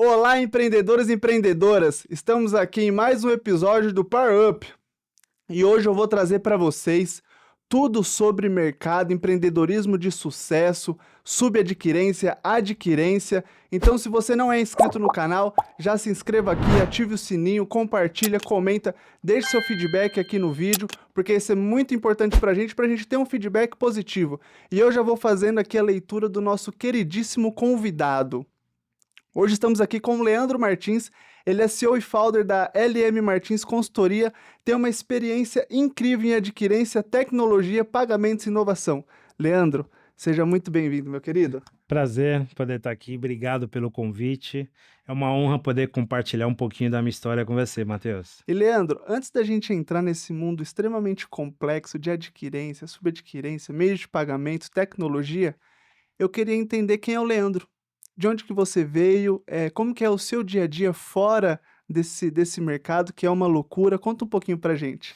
Olá, empreendedores e empreendedoras! Estamos aqui em mais um episódio do Power Up e hoje eu vou trazer para vocês tudo sobre mercado, empreendedorismo de sucesso, subadquirência, adquirência. Então, se você não é inscrito no canal, já se inscreva aqui, ative o sininho, compartilha, comenta, deixe seu feedback aqui no vídeo, porque isso é muito importante para a gente ter um feedback positivo. E eu já vou fazendo aqui a leitura do nosso queridíssimo convidado. Hoje estamos aqui com o Leandro Martins, ele é CEO e founder da LM Martins Consultoria, tem uma experiência incrível em adquirência, tecnologia, pagamentos e inovação. Leandro, seja muito bem-vindo, meu querido. Prazer poder estar aqui, obrigado pelo convite. É uma honra poder compartilhar um pouquinho da minha história com você, Matheus. E Leandro, antes da gente entrar nesse mundo extremamente complexo de adquirência, subadquirência, meios de pagamento, tecnologia, eu queria entender quem é o Leandro. De onde que você veio, como que é o seu dia a dia fora desse mercado, que é uma loucura? Conta um pouquinho pra gente.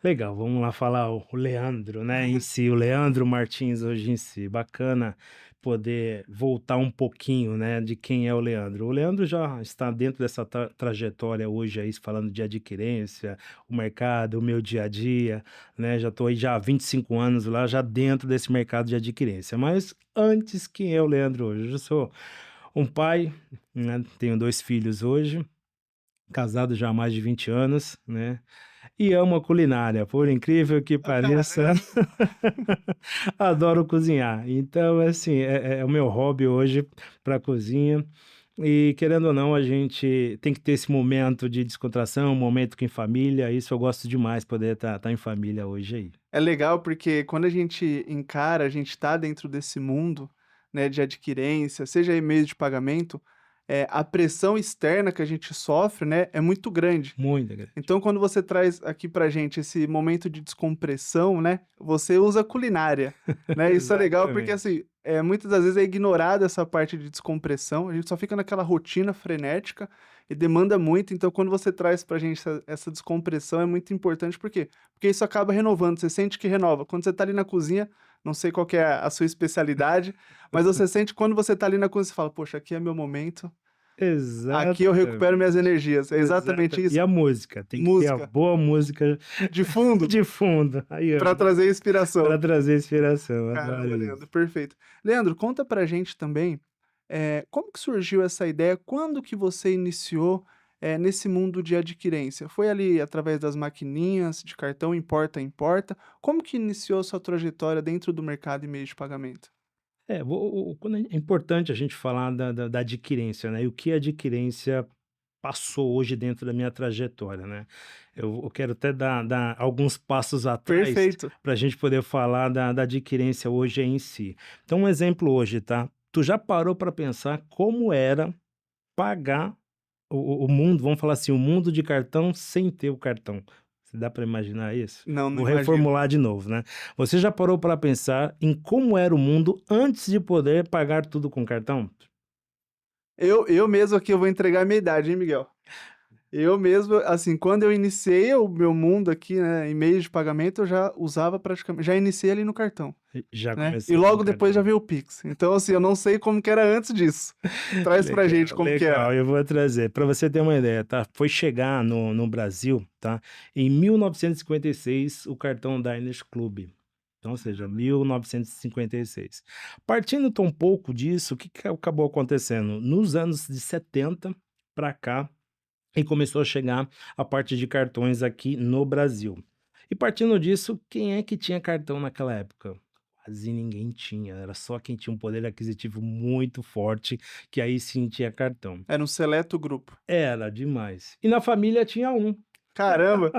Legal, vamos lá falar o Leandro, né, em si, o Leandro Martins hoje em si. Bacana poder voltar um pouquinho, né, de quem é o Leandro. O Leandro já está dentro dessa trajetória hoje aí, falando de adquirência, o mercado, o meu dia a dia, né, já estou aí já há 25 anos lá, já dentro desse mercado de adquirência. Mas antes, quem é o Leandro hoje? Eu sou um pai, né, tenho 2 filhos hoje, casado já há mais de 20 anos, né, e amo a culinária, por incrível que Ah, pareça, caramba! adoro cozinhar. Então, assim, é o meu hobby hoje para cozinha. E querendo ou não, a gente tem que ter esse momento de descontração, um momento que em família. Isso eu gosto demais, poder estar em família hoje aí. É legal porque quando a gente encara, a gente está dentro desse mundo, né, de adquirência, seja em meio de pagamento, a pressão externa que a gente sofre, né, é muito grande. Muito grande. Então, quando você traz aqui pra gente esse momento de descompressão, né, você usa a culinária, né? Isso é legal porque, Exatamente. assim, muitas das vezes é ignorada essa parte de descompressão, a gente só fica naquela rotina frenética e demanda muito. Então, quando você traz pra gente essa descompressão, é muito importante. Por quê? Porque isso acaba renovando, você sente que renova. Quando você tá ali na cozinha, não sei qual que é a sua especialidade, mas você sente quando você tá ali na cozinha, você fala, poxa, aqui é meu momento, aqui eu recupero minhas Exatamente. energias. É exatamente E isso. a música, tem que ter a Música boa música de fundo de fundo. Aí, ó, para trazer inspiração. para trazer inspiração, Caramba, adoro Leandro, isso. perfeito. Leandro, conta pra gente também, como que surgiu essa ideia? Quando que você iniciou, nesse mundo de adquirência? Foi ali através das maquininhas de cartão importa, importa? Como que iniciou a sua trajetória dentro do mercado e meio de pagamento? Quando é importante a gente falar da adquirência, né, e o que a adquirência passou hoje dentro da minha trajetória, né. Eu quero até dar alguns passos atrás Perfeito. para a gente poder falar da adquirência hoje em si. Então um exemplo hoje, tá, tu já parou para pensar como era pagar o mundo, vamos falar assim, o mundo de cartão sem ter o cartão? Você dá para imaginar isso? Não, não Vou imagino. reformular de novo, né. Você já parou para pensar em como era o mundo antes de poder pagar tudo com cartão? Eu mesmo aqui eu vou entregar a minha idade, hein, Miguel? Eu mesmo, assim, quando eu iniciei o meu mundo aqui, né, em meios de pagamento, eu já usava praticamente, já iniciei ali no cartão, Já né? E começou com logo depois já cartão. veio o Pix. Então, assim, eu não sei como que era antes disso. Traz pra gente Legal, como que era. legal, eu vou trazer. Para você ter uma ideia, tá, foi chegar no Brasil, tá, em 1956 o cartão Diners Club. Então, ou seja, 1956. Partindo tão pouco disso, o que que acabou acontecendo? Nos anos de 70 para cá, e começou a chegar a parte de cartões aqui no Brasil. E partindo disso, quem é que tinha cartão naquela época? Quase ninguém tinha, era só quem tinha um poder aquisitivo muito forte, que aí sim tinha cartão. Era um seleto grupo. Era demais. E na família tinha um. Caramba,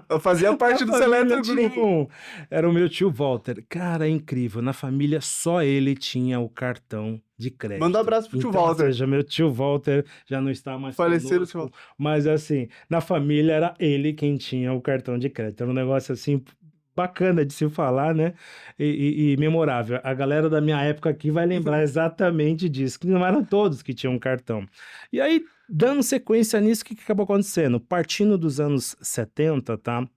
eu fazia Na parte do família seleto tinha grupo. um. Era o meu tio Walter. Cara, é incrível. Na família só ele tinha o cartão de Manda um crédito. abraço pro tio Então, ou Walter. seja, meu tio Walter já não está mais Falecido tio conosco, Walter. mas assim, na família era ele quem tinha o cartão de crédito. Era um negócio assim bacana de se falar, né? E memorável. A galera da minha época aqui vai lembrar exatamente disso, que não eram todos que tinham cartão. E aí, dando sequência nisso, o que que acabou acontecendo? Partindo dos anos 70, tá?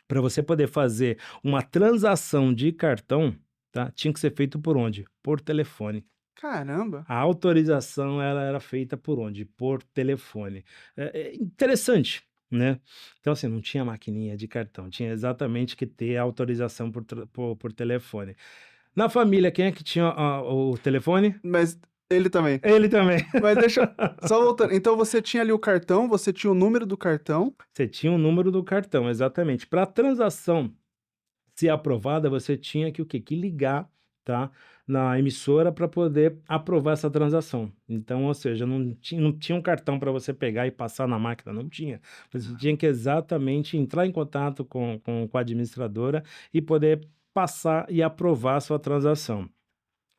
Para você poder fazer uma transação de cartão, tá, tinha que ser feito por onde? Por telefone. Caramba. A autorização ela era feita por onde? Por telefone. É interessante, né. Então, assim, não tinha maquininha de cartão, tinha exatamente que ter autorização por telefone. Na família, quem é que tinha o telefone? Mas ele também. Ele também. Mas deixa só voltando, então você tinha ali o cartão, você tinha o número do cartão. Você tinha o número do cartão, exatamente. Para a transação ser aprovada, você tinha que o quê? Que ligar, tá, na emissora para poder aprovar essa transação. Então, ou seja, não tinha um cartão para você pegar e passar na máquina, não tinha. Você tinha que exatamente entrar em contato com a administradora e poder passar e aprovar a sua transação.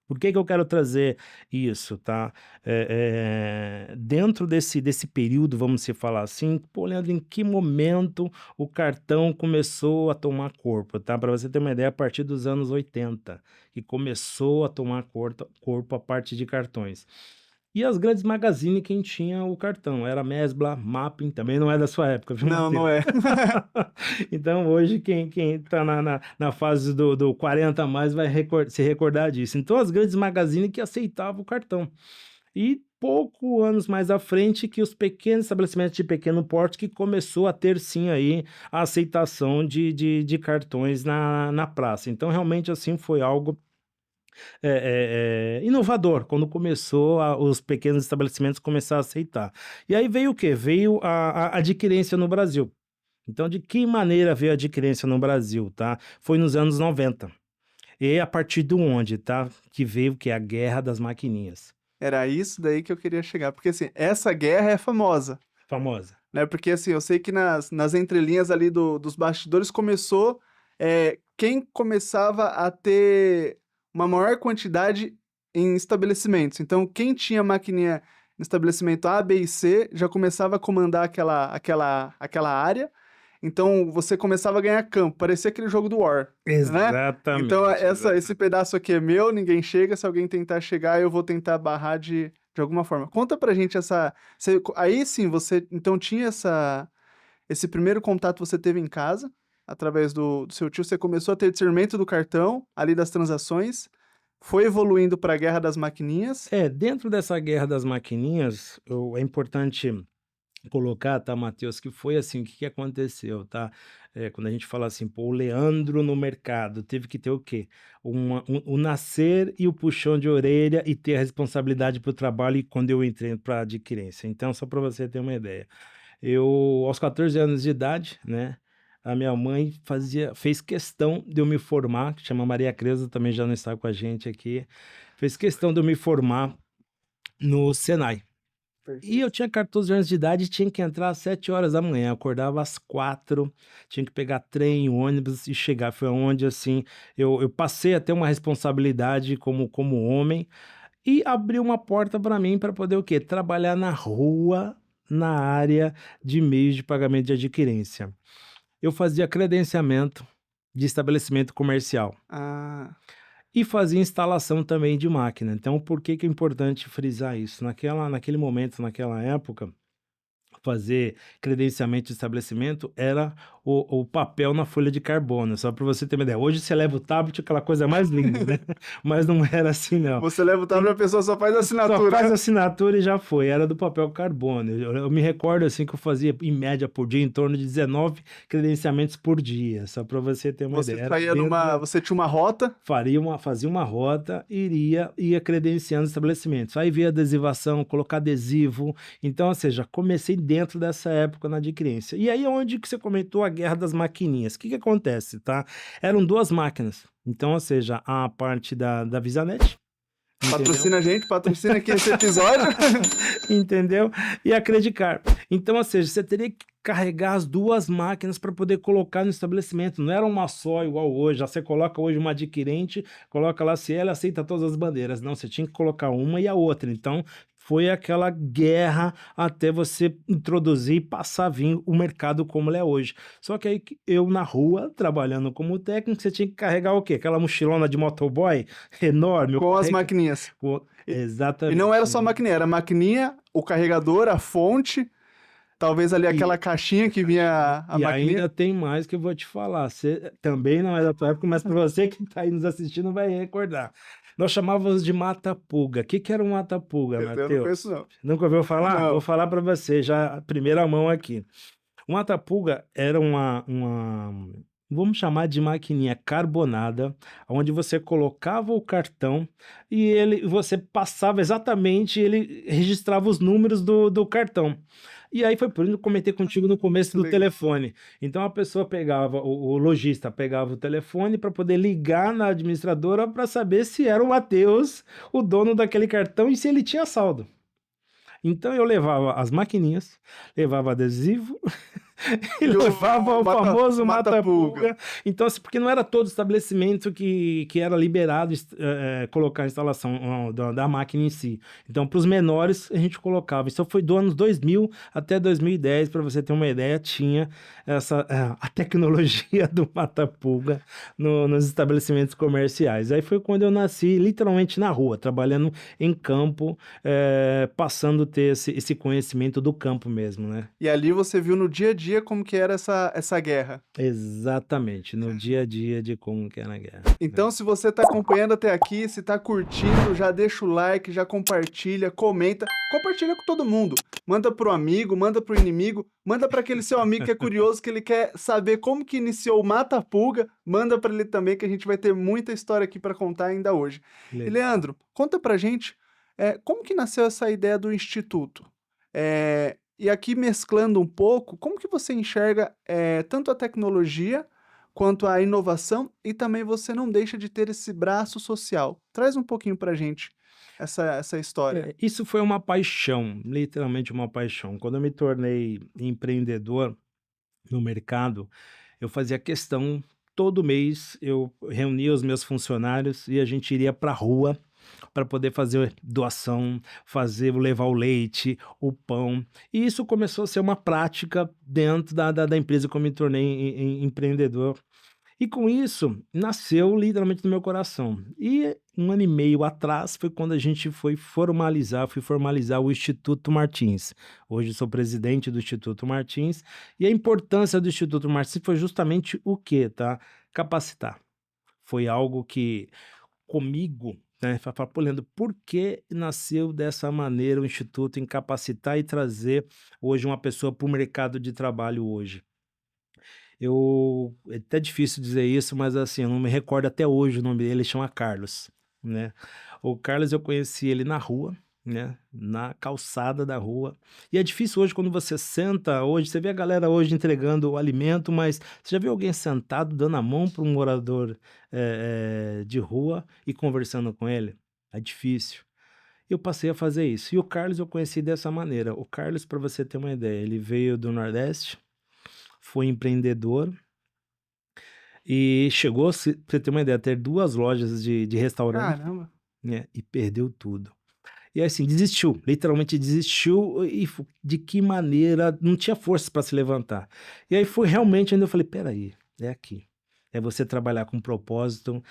Por que que eu quero trazer isso, tá? Dentro desse período, vamos se falar assim, pô, Leandro, em que momento o cartão começou a tomar corpo, tá? Para você ter uma ideia, a partir dos anos 80, que começou a tomar corpo a parte de cartões. E as grandes magazines, quem tinha o cartão? Era Mesbla, Mapping, também não é da sua época, viu, Não, Matheus? não é. Então, hoje, quem tá na fase do 40 a mais vai se recordar disso. Então, as grandes magazines que aceitavam o cartão. E pouco anos mais à frente que os pequenos estabelecimentos de pequeno porte que começou a ter sim aí a aceitação de cartões na praça. Então, realmente, assim, foi algo inovador, quando começou os pequenos estabelecimentos começar a aceitar. E aí veio o quê? Veio a adquirência no Brasil. Então, de que maneira veio a adquirência no Brasil, tá? Foi nos anos 90. E a partir de onde, tá? Que veio que é a guerra das maquininhas. Era isso daí que eu queria chegar, porque assim, essa guerra é famosa, Famosa. né? Porque assim, eu sei que nas entrelinhas ali dos bastidores começou, quem começava a ter uma maior quantidade em estabelecimentos. Então, quem tinha maquininha no estabelecimento A, B e C já começava a comandar aquela área. Então, você começava a ganhar campo, parecia aquele jogo do War, né? Então, Exatamente. esse pedaço aqui é meu, ninguém chega. Se alguém tentar chegar, eu vou tentar barrar de alguma forma. Conta pra gente aí sim, você então tinha esse primeiro contato você teve em casa, através do seu tio, você começou a ter discernimento do cartão, ali das transações, foi evoluindo para a guerra das maquininhas. Dentro dessa guerra das maquininhas, é importante colocar, tá, Matheus, que foi assim, o que que aconteceu, tá? Quando a gente fala assim, pô, o Leandro no mercado teve que ter o quê? O nascer e o puxão de orelha e ter a responsabilidade para o trabalho e quando eu entrei para adquirência. Então, só para você ter uma ideia. Eu, aos 14 anos de idade, né, a minha mãe fez questão de eu me formar, que chama Maria Creuza, também já não está com a gente aqui, fez questão de eu me formar no Senai. E eu tinha 14 anos de idade e tinha que entrar às 7 horas da manhã. Eu acordava às 4, tinha que pegar trem, ônibus e chegar. Foi onde, assim, eu passei a ter uma responsabilidade como homem e abriu uma porta para mim para poder o quê? Trabalhar na rua, na área de meios de pagamento de adquirência. Eu fazia credenciamento de estabelecimento comercial. Ah, E fazia instalação também de máquina. Então, por que que é importante frisar isso? Naquele momento, naquela época, fazer credenciamento de estabelecimento era o papel na folha de carbono, só para você ter uma ideia. Hoje você leva o tablet, aquela coisa mais linda, né? Mas não era assim, não. você leva o tablet, a pessoa só faz a Só assinatura. faz assinatura e já foi, era do papel carbono. Eu me recordo assim que eu fazia em média por dia em torno de 19 credenciamentos por dia, só para você ter uma Você ideia. saía você tinha uma rota. Fazia uma rota e ia credenciando os estabelecimentos. Aí veio adesivação, colocar adesivo. Então, ou seja, comecei dentro dessa época na adquirência. E aí é onde que você comentou a guerra das maquininhas. O que que acontece, tá? Eram duas máquinas. Então, ou seja, a parte da VisaNet, Patrocina a gente, patrocina aqui esse episódio. entendeu? E a Credicar. Então, ou seja, você teria que carregar as duas máquinas para poder colocar no estabelecimento. Não era uma só igual hoje. Já você coloca hoje uma adquirente, coloca lá se ela aceita todas as bandeiras. Não, você tinha que colocar uma e a outra. Então, foi aquela guerra até você introduzir e passar a vir o mercado como ele é hoje. Só que aí eu na rua, trabalhando como técnico, você tinha que carregar o quê? Aquela mochilona de motoboy enorme. Com as maquininhas. Exatamente. E não era só a maquininha, era a maquininha, o carregador, a fonte, talvez ali aquela caixinha que vinha a E maquininha. ainda tem mais que eu vou te falar. Você também não é da tua época, mas para você que está aí nos assistindo vai recordar. Nós chamávamos de mata-pulga. O que que era um mata-pulga, Esse eu não conheço, Matheus? não. Nunca ouviu falar? Vou Não. falar para você já, primeira mão aqui. O mata-pulga era vamos chamar de maquininha carbonada, onde você colocava o cartão e você passava exatamente, ele registrava os números do cartão. E aí foi por isso que eu comentei contigo no começo Que do legal. telefone. Então a pessoa pegava, o lojista pegava o telefone para poder ligar na administradora para saber se era o Matheus, o dono daquele cartão, e se ele tinha saldo. Então eu levava as maquininhas, levava adesivo e E levava o famoso mata-pulga. mata-pulga. Então, assim, porque não era todo estabelecimento que era liberado colocar a instalação da máquina em si. Então, para os menores, a gente colocava. Isso foi do ano 2000 até 2010, para você ter uma ideia, tinha a tecnologia do mata-pulga nos estabelecimentos comerciais. Aí foi quando eu nasci, literalmente na rua, trabalhando em campo, passando a ter esse conhecimento do campo mesmo, né? E ali você viu no dia a dia como que era essa guerra. Exatamente, no dia a dia de como que é na guerra, né. Então, se você está acompanhando até aqui, se está curtindo, já deixa o like, já compartilha, comenta, compartilha com todo mundo. Manda pro amigo, manda pro inimigo, manda para aquele seu amigo que é curioso, que ele quer saber como que iniciou o Mata-Pulga, manda para ele também, que a gente vai ter muita história aqui para contar ainda hoje. E Legal. Leandro, conta pra gente, como que nasceu essa ideia do instituto? E aqui mesclando um pouco, como que você enxerga tanto a tecnologia quanto à inovação, e também você não deixa de ter esse braço social. Traz um pouquinho pra gente essa história. Isso foi uma paixão, literalmente uma paixão. Quando eu me tornei empreendedor no mercado, eu fazia questão, todo mês eu reunia os meus funcionários e a gente iria para a rua para poder fazer doação, levar o leite, o pão. E isso começou a ser uma prática dentro da empresa que eu me tornei empreendedor. E com isso, nasceu literalmente no meu coração. E 1 ano e meio atrás foi quando a gente fui formalizar o Instituto Martins. Hoje sou presidente do Instituto Martins, e a importância do Instituto Martins foi justamente o quê, tá? Capacitar. Foi algo que comigo, né, fala: "Pô, Leandro, por que nasceu dessa maneira o Instituto em capacitar e trazer hoje uma pessoa para o mercado de trabalho hoje?" É até difícil dizer isso, mas assim, eu não me recordo até hoje o nome dele, ele chama Carlos, né. O Carlos eu conheci ele na rua, né, na calçada da rua, e é difícil hoje quando você senta hoje, você vê a galera hoje entregando o alimento, mas você já viu alguém sentado dando a mão para um morador, de rua e conversando com ele? É difícil. Eu passei a fazer isso. E o Carlos eu conheci dessa maneira. O Carlos, para você ter uma ideia, ele veio do Nordeste, foi empreendedor e chegou, se pra você ter uma ideia, a ter 2 lojas de restaurante, Caramba! né, e perdeu tudo. E assim, desistiu, literalmente desistiu, e de que maneira, não tinha força para se levantar. E aí foi realmente onde eu falei: "Espera aí, é aqui". É você trabalhar com propósito,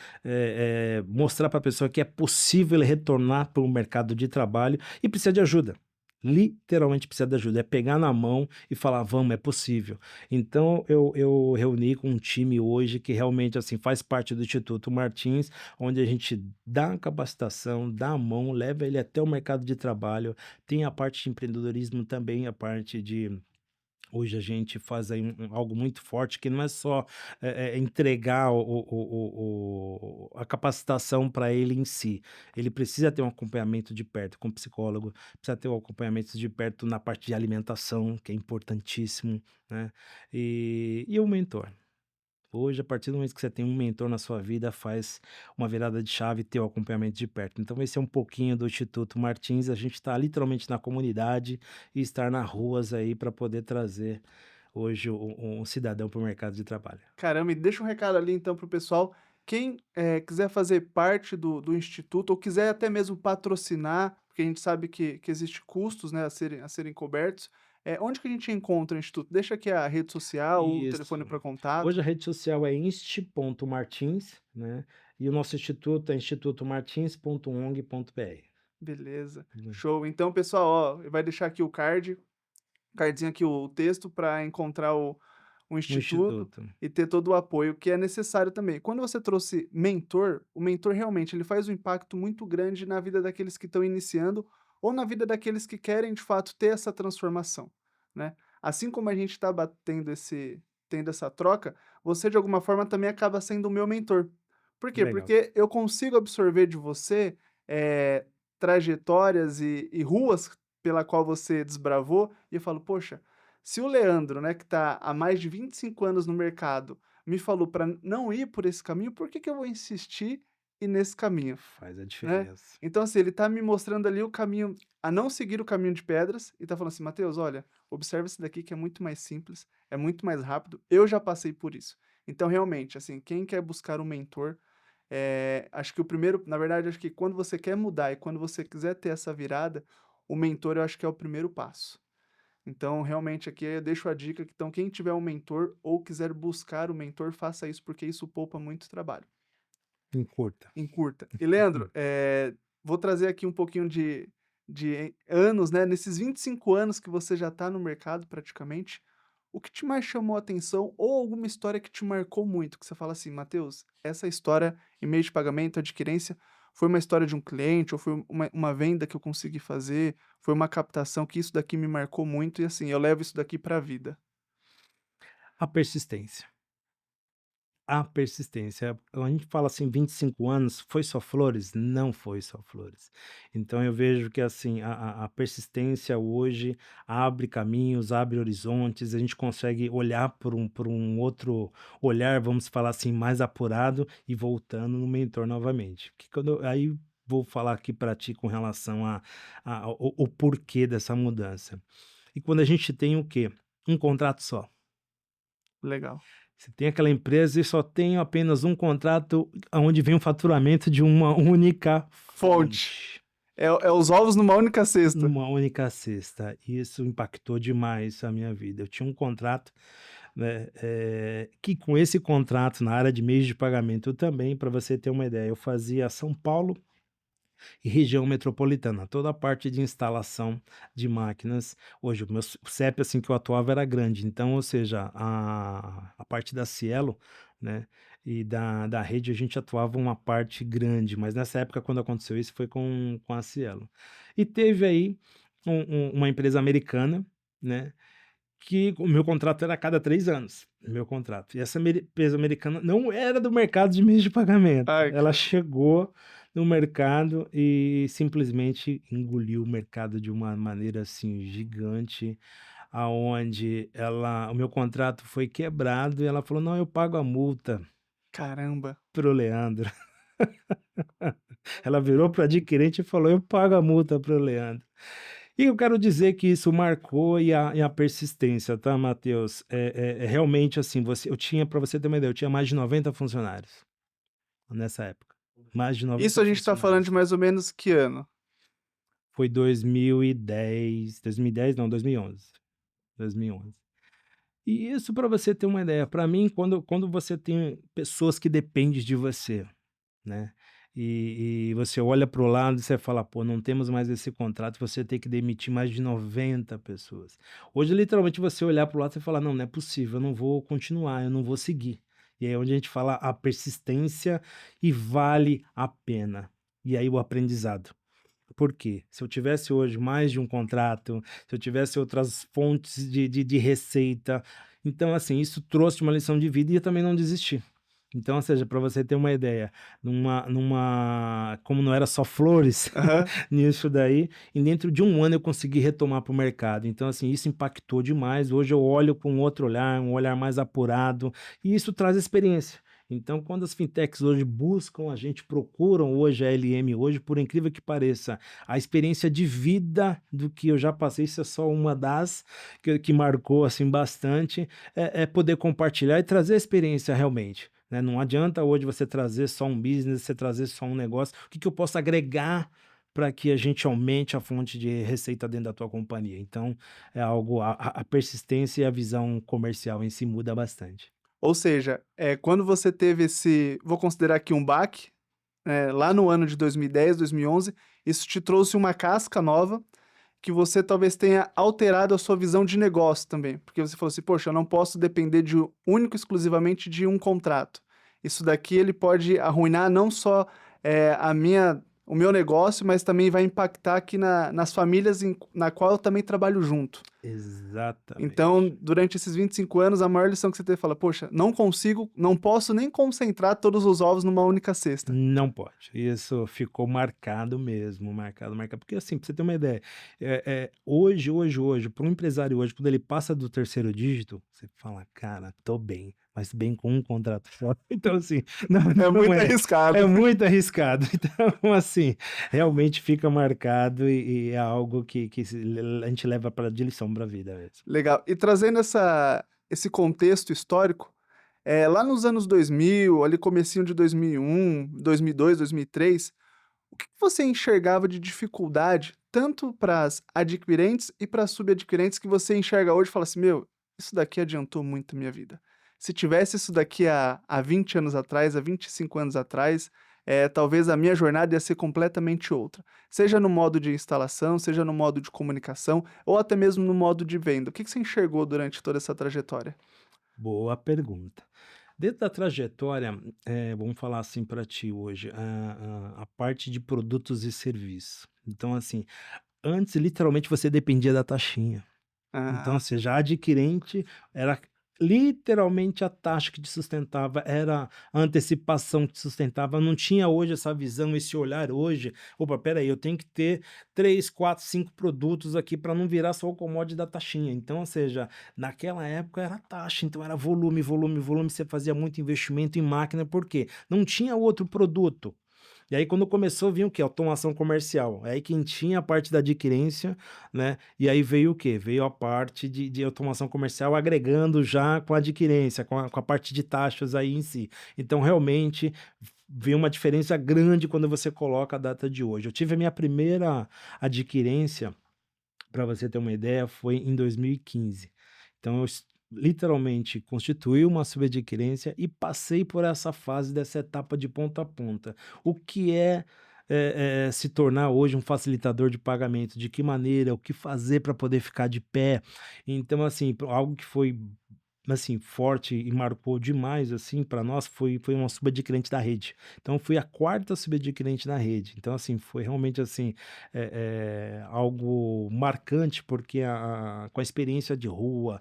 mostrar para a pessoa que é possível ele retornar para o mercado de trabalho e precisa de ajuda. Literalmente precisa de ajuda, é pegar na mão e falar: "Vamos, é possível". Então eu reuni com um time hoje que realmente, assim, faz parte do Instituto Martins, onde a gente dá a capacitação, dá a mão, leva ele até o mercado de trabalho, tem a parte de empreendedorismo também, a parte de hoje a gente faz aí algo muito forte, que não é só, entregar a capacitação para ele em si. Ele precisa ter um acompanhamento de perto com psicólogo, precisa ter um acompanhamento de perto na parte de alimentação, que é importantíssimo, né, e o mentor. Hoje, a partir do momento que você tem um mentor na sua vida, faz uma virada de chave ter o acompanhamento de perto. Então, esse é um pouquinho do Instituto Martins. A gente está literalmente na comunidade e estar nas ruas aí para poder trazer hoje um cidadão para o mercado de trabalho. Caramba, e deixa um recado ali então pro pessoal, quem, quiser fazer parte do instituto ou quiser até mesmo patrocinar, porque a gente sabe que existe custos, né, a serem cobertos, onde que a gente encontra o instituto? Deixa aqui a rede social, o telefone Isso. para contato. Hoje a rede social é insti.martins, né? E o nosso instituto é institutomartins.ong.br. Beleza, show. Então pessoal, ó, vai deixar aqui o cardzinho aqui, o texto para encontrar um Um instituto instituto. e ter todo o apoio que é necessário também. Quando você trouxe mentor, o mentor realmente ele faz um impacto muito grande na vida daqueles que estão iniciando ou na vida daqueles que querem de fato ter essa transformação, né? Assim como a gente está tendo essa troca, você de alguma forma também acaba sendo o meu mentor. Por quê? Legal. Porque eu consigo absorver de você eh, trajetórias e ruas pela qual você desbravou, e eu falo, poxa, se o Leandro, né, que está há mais de 25 anos no mercado, me falou para não ir por esse caminho, por que que eu vou insistir e ir nesse caminho, Faz a né? diferença. Então, assim, ele tá me mostrando ali o caminho a não seguir o caminho de pedras e tá falando assim: "Mateus, olha, observa esse daqui que é muito mais simples, é muito mais rápido, eu já passei por isso". Então, realmente, assim, quem quer buscar um mentor, acho que o primeiro na verdade, acho que quando você quer mudar e quando você quiser ter essa virada, o mentor eu acho que é o primeiro passo. Então, realmente, aqui eu deixo a dica que então quem tiver um mentor ou quiser buscar um mentor, faça isso, porque isso poupa muito trabalho. Encurta. Encurta. E Leandro, vou trazer aqui um pouquinho de anos, né, nesses 25 anos que você já está no mercado praticamente, o que te mais chamou a atenção ou alguma história que te marcou muito, que você fala assim: "Mateus, essa história em meio de pagamento, adquirência, foi uma história de um cliente ou foi uma venda que eu consegui fazer, foi uma captação que isso daqui me marcou muito e, assim, eu levo isso daqui para a vida". A persistência. A persistência. Quando a gente fala assim 25 anos, foi só flores? Não foi só flores. Então eu vejo que assim, a persistência hoje abre caminhos, abre horizontes, a gente consegue olhar por um outro olhar, vamos falar assim, mais apurado e voltando no mentor novamente. Que quando aí vou falar aqui para ti com relação o porquê dessa mudança. E quando a gente tem o quê? Um contrato só. Legal. Você tem aquela empresa e só tem apenas um contrato onde vem o faturamento de uma única Fonte. fonte, É os ovos numa única cesta. uma única cesta. Isso impactou demais a minha vida. Eu tinha um contrato, né, que com esse contrato na área de meios de pagamento também, para você ter uma ideia, eu fazia São Paulo e região metropolitana, toda a parte de instalação de máquinas. Hoje, o meu CEP, assim, que eu atuava era grande, então, ou seja, a parte da Cielo, né, e da rede, a gente atuava uma parte grande, mas nessa época, quando aconteceu isso, foi com a Cielo. E teve aí uma empresa americana, né, que o meu contrato era a cada 3 anos, o meu contrato. E essa empresa americana não era do mercado de meios de pagamento. Ai, Ela cara. chegou no mercado e simplesmente engoliu o mercado de uma maneira, assim, gigante, aonde o meu contrato foi quebrado e ela falou: "Não, eu pago a multa Caramba. pro Leandro". Ela virou para o adquirente e falou: "Eu pago a multa pro Leandro". E eu quero dizer que isso marcou e a persistência, tá, Matheus? É realmente assim, eu tinha, para você ter uma ideia, eu tinha mais de 90 funcionários nessa época, mais de Isso 90 a gente tá falando funcionários. de mais ou menos que ano? Foi 2010 não, 2011, 2011. E isso para você ter uma ideia, para mim quando você tem pessoas que dependem de você, né, e você olha para o lado e você fala: "Pô, não temos mais esse contrato", você tem que demitir mais de 90 pessoas. Hoje, literalmente, você olhar para o lado e falar: "Não, não é possível, eu não vou continuar, eu não vou seguir". E aí é onde a gente fala a persistência e vale a pena. E aí o aprendizado. Por quê? Se eu tivesse hoje mais de um contrato, se eu tivesse outras fontes de receita, então, assim, isso trouxe uma lição de vida e eu também não desisti. Então, ou seja, para você ter uma ideia, como não era só flores Aham. nisso daí, e dentro de um ano eu consegui retomar para o mercado. Então, assim, isso impactou demais. Hoje eu olho com outro olhar, um olhar mais apurado, e isso traz experiência. Então, quando as fintechs hoje buscam a gente, procuram hoje a LM hoje, por incrível que pareça, a experiência de vida do que eu já passei, isso é só uma das que marcou assim bastante, é poder compartilhar e trazer a experiência realmente, né? Não adianta hoje você trazer só um business, você trazer só um negócio. O que que eu posso agregar para que a gente aumente a fonte de receita dentro da tua companhia? Então, é algo, a persistência e a visão comercial em si muda bastante. Ou seja, quando você teve vou considerar aqui um baque, lá no ano de 2010, 2011, isso te trouxe uma casca nova, que você talvez tenha alterado a sua visão de negócio também? Porque você falou assim, poxa, eu não posso depender exclusivamente de um contrato. Isso daqui ele pode arruinar não só o meu negócio, mas também vai impactar aqui nas famílias na qual eu também trabalho junto. Então, Exatamente. durante esses 25 anos, a maior lição que você teve, fala, poxa, não posso nem concentrar todos os ovos numa única cesta. Não pode. Isso ficou marcado mesmo, marcado, marcado. Porque assim, pra você ter uma ideia, hoje, para um empresário hoje, quando ele passa do terceiro dígito, você fala, cara, tô bem, mas bem com um contrato só. Então, assim, não, É não muito é. arriscado. É muito arriscado. Então, assim, realmente fica marcado e é algo que a gente leva de lição pra vida mesmo. Legal. E trazendo esse contexto histórico, lá nos anos 2000, ali comecinho de 2001, 2002, 2003, o que você enxergava de dificuldade, tanto para as adquirentes e para as subadquirentes, que você enxerga hoje e fala assim, meu, isso daqui adiantou muito a minha vida. Se tivesse isso daqui há 20 anos atrás, há 25 anos atrás, talvez a minha jornada ia ser completamente outra. Seja no modo de instalação, seja no modo de comunicação, ou até mesmo no modo de venda. O que você enxergou durante toda essa trajetória? Boa pergunta. Dentro da trajetória, vamos falar assim para ti hoje, a parte de produtos e serviços. Então, assim, antes literalmente você dependia da taxinha. Então, Ah, ou seja, a adquirente era literalmente a taxa que te sustentava, era a antecipação que te sustentava, não tinha hoje essa visão, esse olhar hoje, opa, espera aí, eu tenho que ter 3, 4, 5 produtos aqui para não virar só o commodity da taxinha. Então, ou seja, naquela época era taxa, então era volume, volume, volume, você fazia muito investimento em máquina, por quê? Não tinha outro produto. E aí quando começou, vinha o quê? Automação comercial. Aí quem tinha a parte da adquirência, né? E aí veio o quê? Veio a parte de automação comercial agregando já com a adquirência, com a parte de taxas aí em si. Então, realmente, veio uma diferença grande quando você coloca a data de hoje. Eu tive a minha primeira adquirência, para você ter uma ideia, foi em 2015. Então eu literalmente constituí uma subadquirência e passei por essa fase dessa etapa de ponta a ponta. O que se tornar hoje um facilitador de pagamento, de que maneira, o que fazer para poder ficar de pé. Então, assim, algo que foi assim, forte e marcou demais, assim, para nós, foi uma subadquirente da rede. Então, fui a quarta subadquirente da rede. Então, assim, foi realmente, assim, algo marcante, porque com a experiência de rua,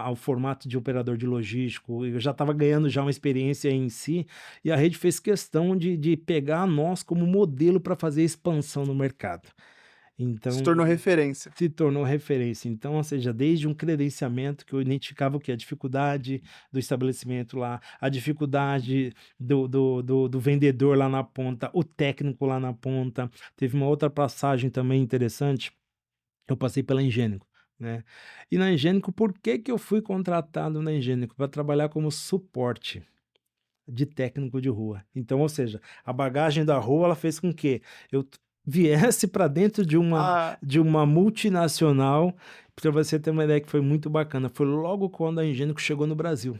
o formato de operador de logístico, eu já estava ganhando já uma experiência em si, e a rede fez questão de pegar nós como modelo para fazer expansão no mercado. se Então, tornou referência. se tornou referência. Então, ou seja, desde um credenciamento que eu identificava o quê? A dificuldade do estabelecimento lá, a dificuldade do vendedor lá na ponta, o técnico lá na ponta. Teve uma outra passagem também interessante, eu passei pela Engênico, né. E na Engênico, por que que eu fui contratado na Engênico? Para trabalhar como suporte de técnico de rua. Então, ou seja, a bagagem da rua, ela fez com que eu viesse para dentro Ah, de uma multinacional, para você ter uma ideia que foi muito bacana, foi logo quando a Engênico chegou no Brasil.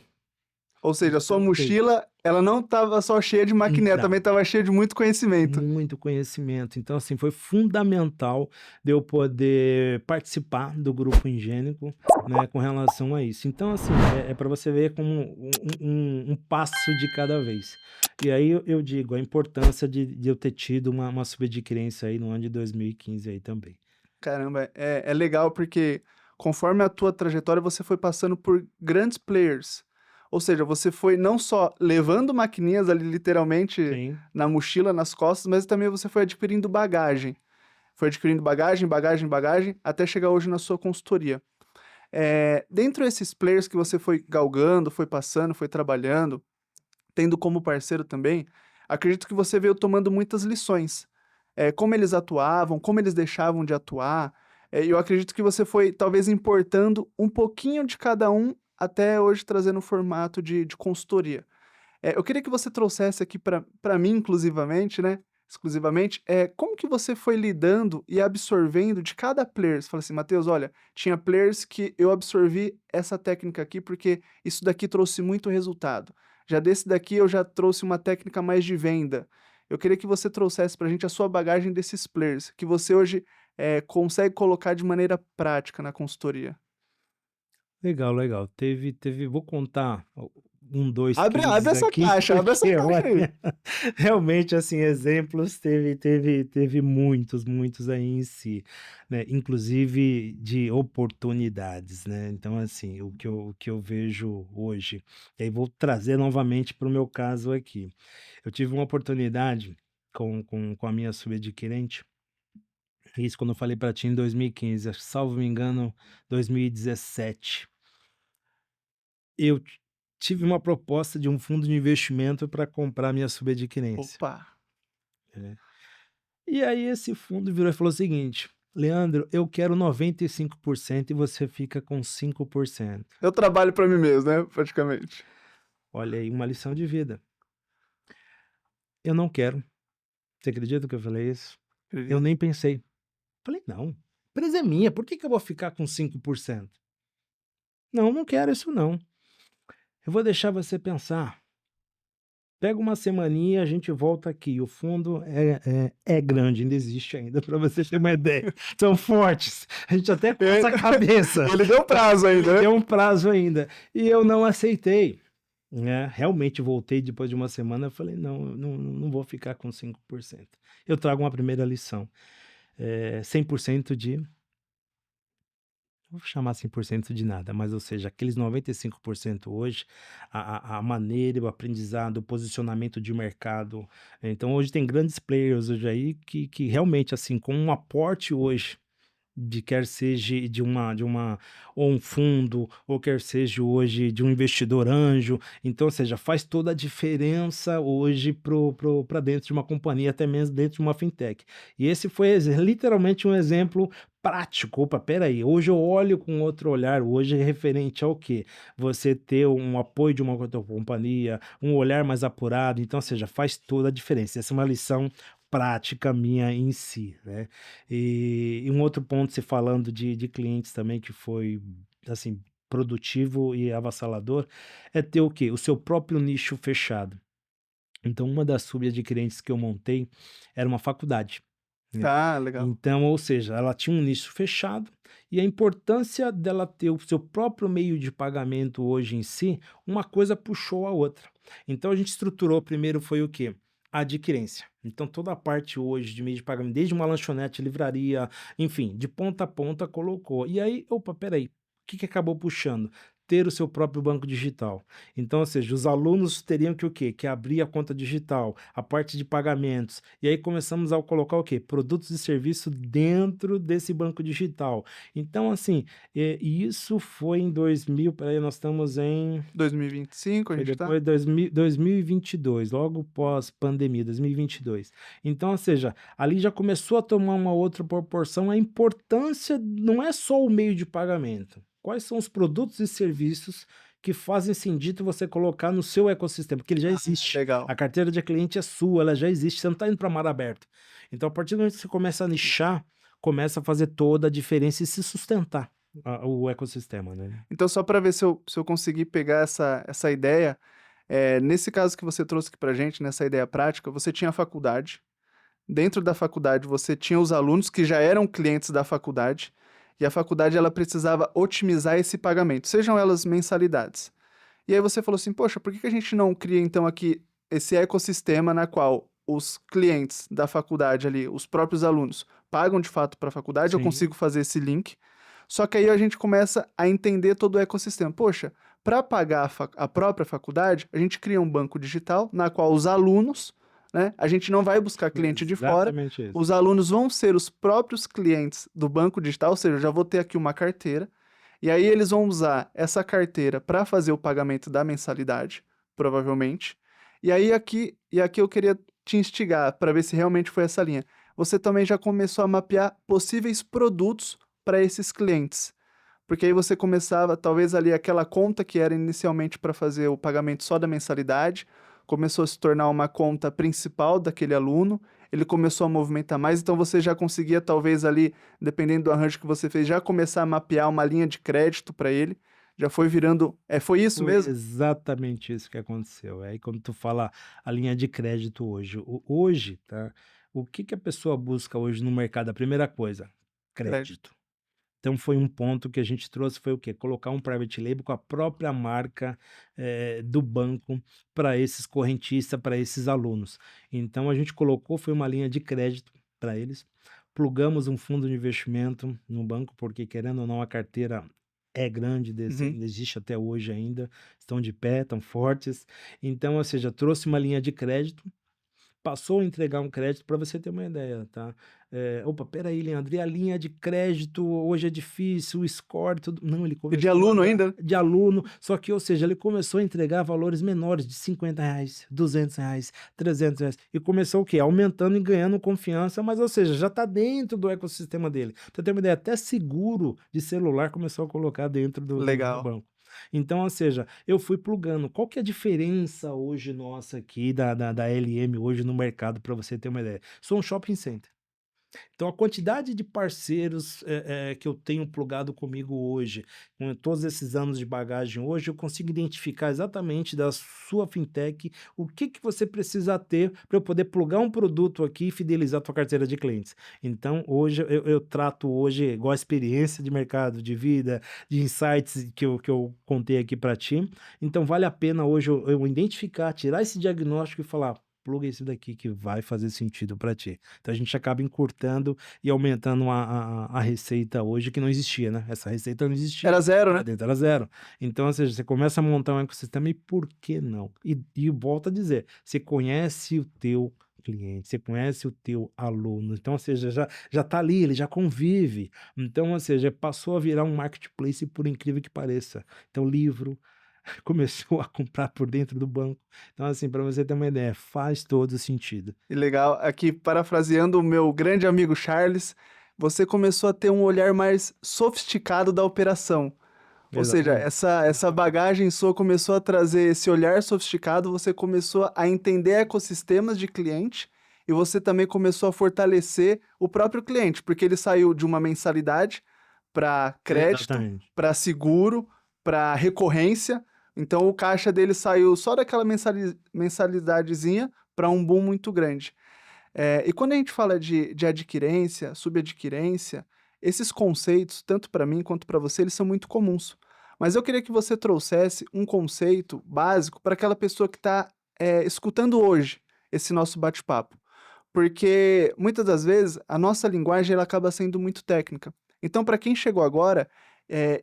ou seja, a sua Então, ou seja, mochila, ela não estava só cheia de maquiné, também não. estava cheia de muito conhecimento. Muito conhecimento. Então, assim, foi fundamental de eu poder participar do grupo Ingênico, né, com relação a isso. Então, assim, para você ver como um passo de cada vez. E aí eu digo a importância de eu ter tido uma subadquirência aí no ano de 2015 aí também. Caramba, é legal porque conforme a tua trajetória, você foi passando por grandes players. Ou seja, você foi não só levando maquininhas ali literalmente Sim. na mochila, nas costas, mas também você foi adquirindo bagagem. Foi adquirindo bagagem, bagagem, bagagem, até chegar hoje na sua consultoria. Dentro desses players que você foi galgando, foi passando, foi trabalhando, tendo como parceiro também, acredito que você veio tomando muitas lições. Como eles atuavam, como eles deixavam de atuar. Eu acredito que você foi talvez importando um pouquinho de cada um até hoje trazendo o formato de consultoria. Eu queria que você trouxesse aqui para mim, exclusivamente, como que você foi lidando e absorvendo de cada player? Você fala assim, Matheus, olha, tinha players que eu absorvi essa técnica aqui porque isso daqui trouxe muito resultado. Já desse daqui eu já trouxe uma técnica mais de venda. Eu queria que você trouxesse para a gente a sua bagagem desses players, que você hoje consegue colocar de maneira prática na consultoria? Legal, legal. Vou contar 1, 2 Abre cases essa aqui, caixa, abre essa porque caixa aí. olha, realmente, assim, exemplos teve muitos, muitos aí em si, né, inclusive de oportunidades, né. Então, assim, o que eu vejo hoje, e aí vou trazer novamente para o meu caso aqui. Eu tive uma oportunidade com a minha subadquirente, isso quando eu falei para ti em 2015, acho que salvo me engano, 2017. Eu tive uma proposta de um fundo de investimento para comprar minha subadquirência, Opa, né. E aí esse fundo virou e falou o seguinte: "Leandro, eu quero 95% e você fica com 5%". eu trabalho para mim mesmo, né, praticamente. Olha aí, uma lição de vida. Eu não quero. Você acredita que eu falei isso? Eu Acredito. nem pensei. Falei: "Não, a empresa é minha, por que que eu vou ficar com 5%? Não, não quero isso não. Eu vou deixar você pensar. Pega uma semaninha, a gente volta aqui. O fundo é grande, ainda existe ainda, para você ter uma ideia. São fortes. A gente até Ele coça a cabeça. ele deu prazo ainda, Tem né. um prazo ainda. E eu não aceitei, né. Realmente voltei depois de uma semana, eu falei: "Não, eu não vou ficar com 5%". Eu trago uma primeira lição, 100% de, não vou chamar 100% de nada, mas ou seja, aqueles 95% hoje, a maneira, o aprendizado, o posicionamento de mercado, então hoje tem grandes players hoje aí que realmente, assim, com um aporte hoje de quer seja de uma ou um fundo, ou quer seja hoje de um investidor anjo, então, ou seja, faz toda a diferença hoje para dentro de uma companhia, até mesmo dentro de uma fintech. E esse foi literalmente um exemplo prático. Opa, espera aí, hoje eu olho com outro olhar, hoje é referente ao quê? Você ter um apoio de uma outra companhia, um olhar mais apurado, então, ou seja, faz toda a diferença. Essa é uma lição prática minha em si, né. E um outro ponto, você falando de clientes também que foi, assim, produtivo e avassalador, é ter o quê? O seu próprio nicho fechado. Então uma das subadquirentes que eu montei era uma faculdade, né. Tá, legal. Então, ou seja, ela tinha um nicho fechado, e a importância dela ter o seu próprio meio de pagamento hoje em si, uma coisa puxou a outra. Então a gente estruturou, primeiro foi o quê? A adquirência. Então toda a parte hoje de meio de pagamento, desde uma lanchonete, livraria, enfim, de ponta a ponta colocou. E aí, opa, espera aí, o que que acabou puxando? Ter o seu próprio banco digital. Então, ou seja, os alunos teriam que o quê? Que abrir a conta digital, a parte de pagamentos. E aí começamos a colocar o quê? Produtos e serviços dentro desse banco digital. Então, assim, e isso foi em 2000, peraí, nós estamos em, 2025 a foi gente tá? depois de 2022, logo pós-pandemia, 2022. Então, ou seja, ali já começou a tomar uma outra proporção, a importância não é só o meio de pagamento. Quais são os produtos e serviços que fazem sentido você colocar no seu ecossistema, porque ele já Ah, existe. legal. A carteira de cliente é sua, ela já existe, você não está indo para mar aberto. Então, a partir do momento que você começa a nichar, começa a fazer toda a diferença e se sustentar o ecossistema, né? Então só para ver se eu consegui pegar essa ideia, nesse caso que você trouxe aqui pra gente, nessa ideia prática, você tinha a faculdade, dentro da faculdade você tinha os alunos que já eram clientes da faculdade, e a faculdade ela precisava otimizar esse pagamento, sejam elas mensalidades. E aí você falou assim: "Poxa, por que que a gente não cria então aqui esse ecossistema na qual os clientes da faculdade ali, os próprios alunos, pagam de fato para a faculdade, eu Sim. consigo fazer esse link, só que aí a gente começa a entender todo o ecossistema. Poxa, para pagar a própria faculdade, a gente cria um banco digital na qual os alunos, né, a gente não vai buscar cliente de fora, Exatamente isso. os alunos vão ser os próprios clientes do banco digital, ou seja, eu já vou ter aqui uma carteira, e aí eles vão usar essa carteira para fazer o pagamento da mensalidade, provavelmente. E aqui eu queria te instigar para ver se realmente foi essa linha. Você também já começou a mapear possíveis produtos para esses clientes. Porque aí você começava, talvez ali aquela conta que era inicialmente para fazer o pagamento só da mensalidade, começou a se tornar uma conta principal daquele aluno, ele começou a movimentar mais, então você já conseguia talvez ali, dependendo do arranjo que você fez, já começar a mapear uma linha de crédito para ele. Já foi virando, foi isso Foi mesmo? exatamente isso que aconteceu. Aí quando tu fala a linha de crédito hoje, hoje, tá, o que que a pessoa busca hoje no mercado? A primeira coisa, Crédito. Então foi um ponto que a gente trouxe, foi o quê? Colocar um private label com a própria marca do banco para esses correntistas, para esses alunos. Então a gente colocou, foi uma linha de crédito para eles, plugamos um fundo de investimento no banco, porque querendo ou não a carteira é grande, Uhum. existe até hoje ainda, estão de pé, estão fortes. Então, ou seja, trouxe uma linha de crédito, passou a entregar um crédito para você ter uma ideia, tá? Opa, peraí, Leandro, e a linha de crédito hoje é difícil, o score, tudo. Não, ele E de começou a aluno dar ainda? de aluno, só que, ou seja, ele começou a entregar valores menores, de R$ 50, R$ 200, R$ 300, e começou o quê? Aumentando e ganhando confiança, mas, ou seja, já está dentro do ecossistema dele. Pra você ter uma ideia, até seguro de celular começou a colocar dentro do Legal. banco. Então, ou seja, eu fui plugando. Qual que é a diferença hoje nossa aqui da LM hoje no mercado, para você ter uma ideia? Sou um shopping center. Então, a quantidade de parceiros que eu tenho plugado comigo hoje, com todos esses anos de bagagem hoje, eu consigo identificar exatamente da sua fintech o que você precisa ter para eu poder plugar um produto aqui e fidelizar a tua carteira de clientes. Então, hoje eu trato hoje igual a experiência de mercado, de vida, de insights que eu contei aqui para ti. Então, vale a pena hoje eu identificar, tirar esse diagnóstico e falar, pluga esse daqui que vai fazer sentido para ti. Então a gente acaba encurtando e aumentando a receita hoje que não existia, né? Essa receita não existia. Era zero, Lá né? dentro era zero. Então, ou seja, você começa a montar um ecossistema e por que não? E volta a dizer, você conhece o teu cliente, você conhece o teu aluno, então, ou seja, já tá ali, ele já convive. Então, ou seja, passou a virar um marketplace por incrível que pareça. Então, livro, começou a comprar por dentro do banco. Então, assim, para você ter uma ideia, faz todo sentido. E legal. Aqui, parafraseando o meu grande amigo Charles, você começou a ter um olhar mais sofisticado da operação. Ou seja, Exatamente. essa bagagem sua começou a trazer esse olhar sofisticado, você começou a entender ecossistemas de cliente e você também começou a fortalecer o próprio cliente, porque ele saiu de uma mensalidade para crédito, Exatamente. para seguro, para recorrência. Então o caixa dele saiu só daquela mensalidadezinha para um boom muito grande. E quando a gente fala de adquirência, subadquirência, esses conceitos, tanto para mim quanto para você, eles são muito comuns. Mas eu queria que você trouxesse um conceito básico para aquela pessoa que está escutando hoje esse nosso bate-papo. Porque muitas das vezes a nossa linguagem ela acaba sendo muito técnica. Então, para quem chegou agora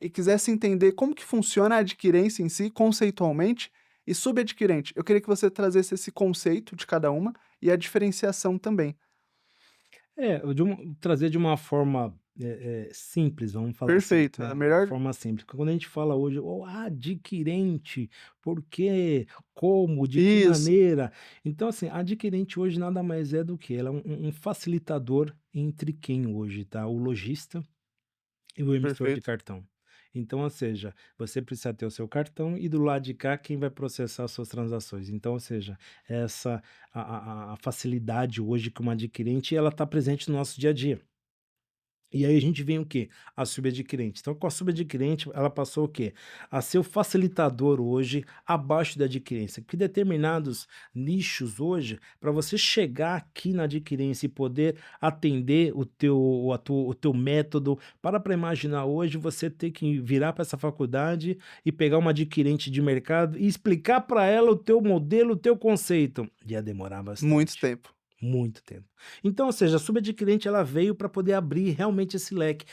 e quisesse entender como que funciona a adquirência em si, conceitualmente, e subadquirente, eu queria que você trazesse esse conceito de cada uma e a diferenciação também. Trazer de uma forma simples, vamos falar assim, Perfeito, a né? Uma melhor. forma simples. Quando a gente fala hoje, adquirente, por quê? Como? De que Isso, maneira? Então, assim, adquirente hoje nada mais é do que ela é um facilitador entre quem hoje, tá? O lojista e o emissor de perfeito. cartão. Então, ou seja, você precisa ter o seu cartão e do lado de cá quem vai processar as suas transações. Então, ou seja, essa a facilidade hoje que uma adquirente ela está presente no nosso dia a dia. E aí a gente vem o quê? A subadquirente. Então, com a subadquirente, ela passou o quê? A ser o facilitador hoje abaixo da adquirência. Que determinados nichos hoje, para você chegar aqui na adquirência e poder atender o teu método, para imaginar hoje você ter que virar para essa faculdade e pegar uma adquirente de mercado e explicar para ela o teu modelo, o teu conceito. Ia demorar Muito bastante. tempo. Muito tempo. Então, ou seja, a subadquirente ela veio para poder abrir realmente esse leque,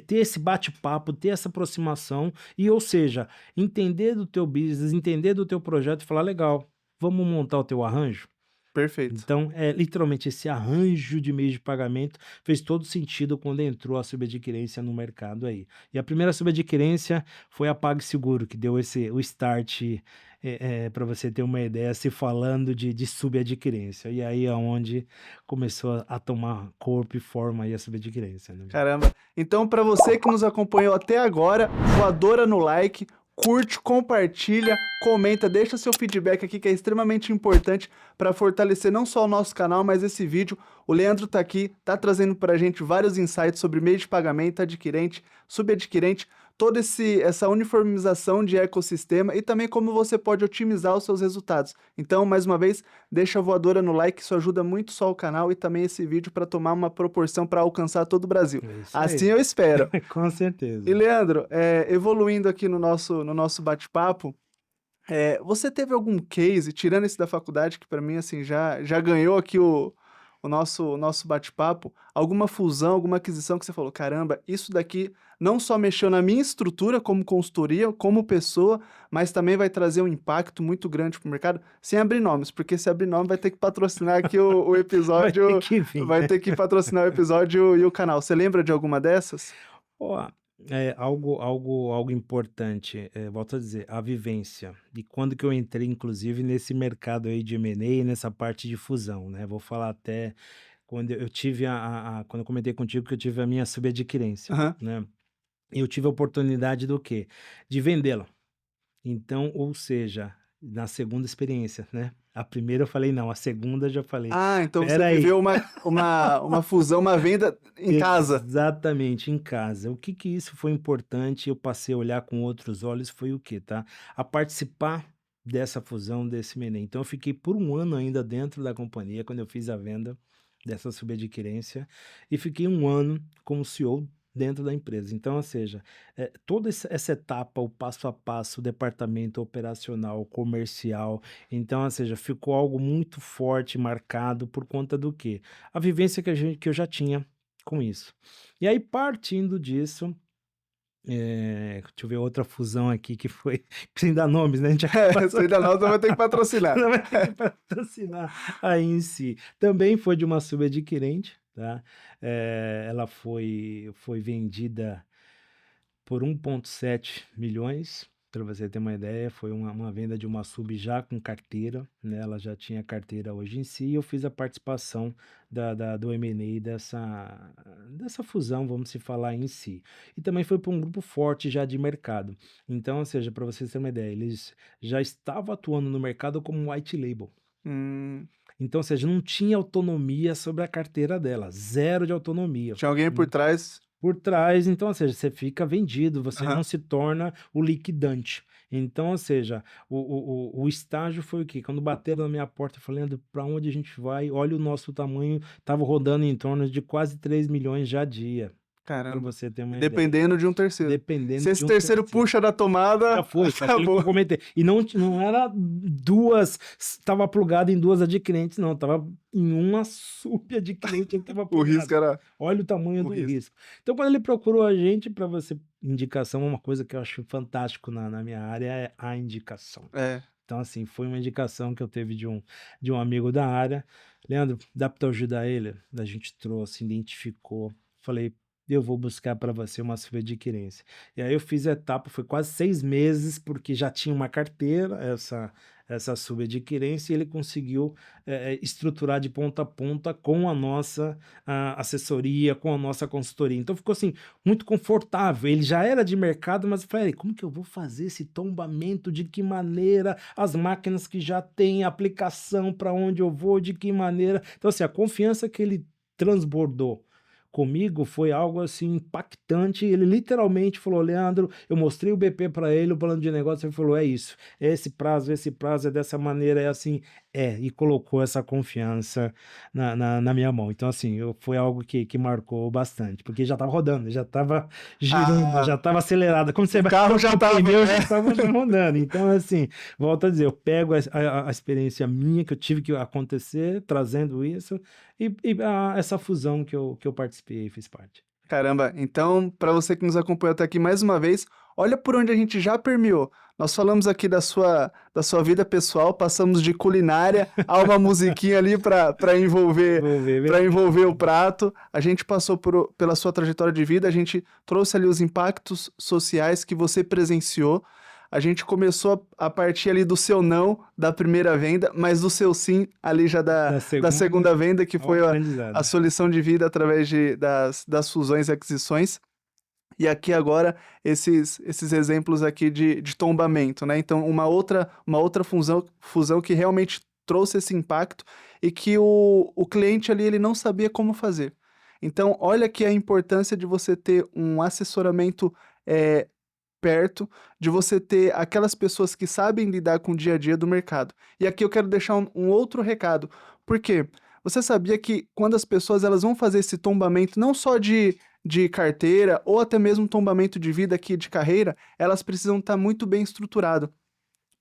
ter esse bate-papo, ter essa aproximação e, ou seja, entender do teu business, entender do teu projeto e falar, legal, vamos montar o teu arranjo? Perfeito. Então, literalmente, esse arranjo de meios de pagamento fez todo sentido quando entrou a subadquirência no mercado aí. E a primeira subadquirência foi a PagSeguro, que deu o start, para você ter uma ideia, se falando de subadquirência. E aí é onde começou a tomar corpo e forma aí a subadquirência, né? Caramba. Então, para você que nos acompanhou até agora, voadora no like, curte, compartilha, comenta, deixa seu feedback aqui que é extremamente importante para fortalecer não só o nosso canal, mas esse vídeo. O Leandro tá aqui, tá trazendo para a gente vários insights sobre meio de pagamento, adquirente, subadquirente, toda essa uniformização de ecossistema e também como você pode otimizar os seus resultados. Então, mais uma vez, deixa a voadora no like, isso ajuda muito só o canal e também esse vídeo para tomar uma proporção para alcançar todo o Brasil. É isso Assim aí. eu espero. Com certeza. E Leandro, evoluindo aqui no nosso bate-papo, você teve algum case, tirando esse da faculdade, que para mim assim já ganhou aqui o nosso bate-papo, alguma fusão, alguma aquisição que você falou, caramba, isso daqui não só mexeu na minha estrutura como consultoria, como pessoa, mas também vai trazer um impacto muito grande para o mercado, sem abrir nomes, porque se abrir nome vai ter que patrocinar aqui o episódio, Vai ter que vir, vai né? ter que patrocinar o episódio e o canal. Você lembra de alguma dessas? Ó, algo importante, volto a dizer, a vivência. E quando que eu entrei, inclusive, nesse mercado aí de M&A, nessa parte de fusão, né? Vou falar até quando eu tive quando eu comentei contigo que eu tive a minha subadquirência, Aham. né? Eu tive a oportunidade do quê? De vendê-la. Então, ou seja, na segunda experiência, né? A primeira eu falei não, a segunda eu já falei, Ah, então você espera aí. viveu uma fusão, uma venda em casa. Exatamente, em casa. O que que isso foi importante, eu passei a olhar com outros olhos, foi o quê, tá? A participar dessa fusão, desse M&A. Então eu fiquei por 1 ano ainda dentro da companhia, quando eu fiz a venda dessa subadquirência, e fiquei 1 ano como CEO dentro da empresa. Então, ou seja, toda essa etapa, o passo a passo, o departamento operacional, comercial, então, ou seja, ficou algo muito forte, marcado por conta do quê? A vivência que eu já tinha com isso. E aí, partindo disso, deixa eu ver outra fusão aqui que foi, sem dar nomes, né? A gente Você ainda não, então vai ter que patrocinar. não vai ter que patrocinar aí em si. Também foi de uma subadquirente, tá? Ela foi vendida por 1,7 milhões, para você ter uma ideia, foi uma venda de uma sub já com carteira, né? Ela já tinha carteira hoje em si, e eu fiz a participação do M&A dessa fusão, vamos se falar em si. E também foi para um grupo forte já de mercado. Então, ou seja, para vocês terem uma ideia, eles já estavam atuando no mercado como white label. Hum, Então, ou seja, não tinha autonomia sobre a carteira dela, zero de autonomia. tinha alguém por trás. Por trás, então, ou seja, você fica vendido, você Aham. não se torna o liquidante. Então, ou seja, o estágio foi o quê? Quando bateram na minha porta, eu falei, para onde a gente vai? Olha o nosso tamanho, estava rodando em torno de quase 3 milhões já dia, para Caramba. você ter uma ideia. Dependendo de um terceiro. Dependendo Se de esse um terceiro terceiro. puxa da tomada, Já foi aquilo que eu acabou. comentei. E não era duas, estava plugado em duas adquirentes, não, estava em uma subadquirente que estava O plugado. risco era Olha o tamanho o do risco. risco. Então, quando ele procurou a gente, para você, indicação, uma coisa que eu acho fantástico na minha área é a indicação. É. Então, assim, foi uma indicação que eu teve de um amigo da área. Leandro, dá para tu ajudar ele? A gente trouxe, identificou. Falei, eu vou buscar para você uma subadquirência. E aí eu fiz a etapa, foi quase 6 meses, porque já tinha uma carteira, essa subadquirência, e ele conseguiu estruturar de ponta a ponta com a nossa assessoria, com a nossa consultoria. Então ficou assim, muito confortável. Ele já era de mercado, mas eu falei, como que eu vou fazer esse tombamento? De que maneira? As máquinas que já têm aplicação, para onde eu vou, de que maneira? Então, assim, a confiança que ele transbordou comigo foi algo assim impactante. Ele literalmente falou, Leandro, eu mostrei o BP para ele, o plano de negócio, ele falou, é isso, é esse prazo, é dessa maneira, é assim, e colocou essa confiança na minha mão. Então, assim, foi algo que marcou bastante, porque já estava rodando, já estava girando, já Ah, estava acelerado, como você o vai carro já o tava. pneu já estava rodando. Então, assim, volto a dizer, eu pego a experiência minha que eu tive que acontecer, trazendo isso, e essa fusão que eu participei e fiz parte. Caramba, então, para você que nos acompanhou até aqui mais uma vez, olha por onde a gente já permeou. Nós falamos aqui da sua vida pessoal, passamos de culinária a uma musiquinha ali para envolver, Vou ver, para envolver o prato. A gente passou pela sua trajetória de vida, a gente trouxe ali os impactos sociais que você presenciou. A gente começou a partir ali do seu não da primeira venda, mas do seu sim ali já da segunda venda, que ó, foi a aprendizado. sua lição de vida através das fusões e aquisições. E aqui agora esses exemplos aqui de tombamento, né? Então uma outra fusão que realmente trouxe esse impacto e que o cliente ali ele não sabia como fazer. Então olha aqui a importância de você ter um assessoramento perto de você ter aquelas pessoas que sabem lidar com o dia a dia do mercado. E aqui eu quero deixar um outro recado. Por quê? Você sabia que quando as pessoas elas vão fazer esse tombamento, não só de carteira, ou até mesmo tombamento de vida aqui de carreira, elas precisam estar muito bem estruturado.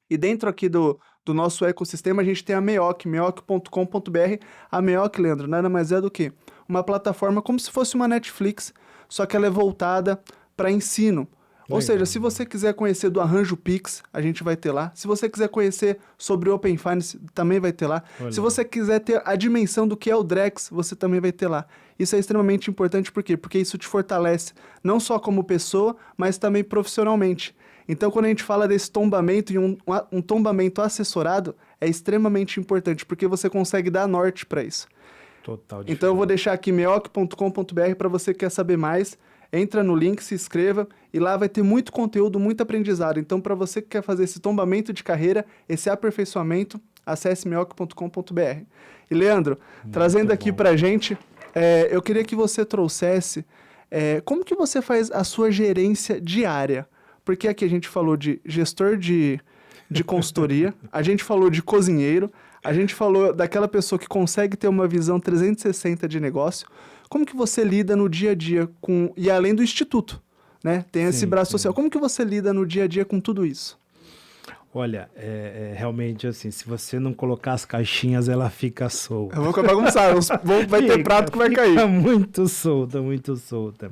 E dentro aqui do nosso ecossistema, a gente tem a Meoc, meoc.com.br. A Meoc, Leandro, nada mais é do que uma plataforma como se fosse uma Netflix, só que ela é voltada para ensino. Ou seja, se você quiser conhecer do Arranjo Pix, a gente vai ter lá. Se você quiser conhecer sobre o Open Finance, também vai ter lá. Se você quiser ter a dimensão do que é o Drex, você também vai ter lá. Isso é extremamente importante, por quê? Porque isso te fortalece, não só como pessoa, mas também profissionalmente. Então, quando a gente fala desse tombamento e um tombamento assessorado, é extremamente importante, porque você consegue dar norte para isso. Total. Então, eu vou deixar aqui meoc.com.br para você que quer saber mais. Entra no link, se inscreva e lá vai ter muito conteúdo, muito aprendizado. Então, para você que quer fazer esse tombamento de carreira, esse aperfeiçoamento, acesse meoc.com.br. E, Leandro, trazendo aqui para a gente, eu queria que você trouxesse como que você faz a sua gerência diária. Porque aqui a gente falou de gestor de consultoria, a gente falou de cozinheiro, a gente falou daquela pessoa que consegue ter uma visão 360 de negócio. Como que você lida no dia a dia com... E além do instituto, né? Tem esse braço social. Como que você lida no dia a dia com tudo isso? Olha, realmente assim, se você não colocar as caixinhas, ela fica solta. Eu vou bagunçar, vai ter prato que vai cair. Fica muito solta, muito solta.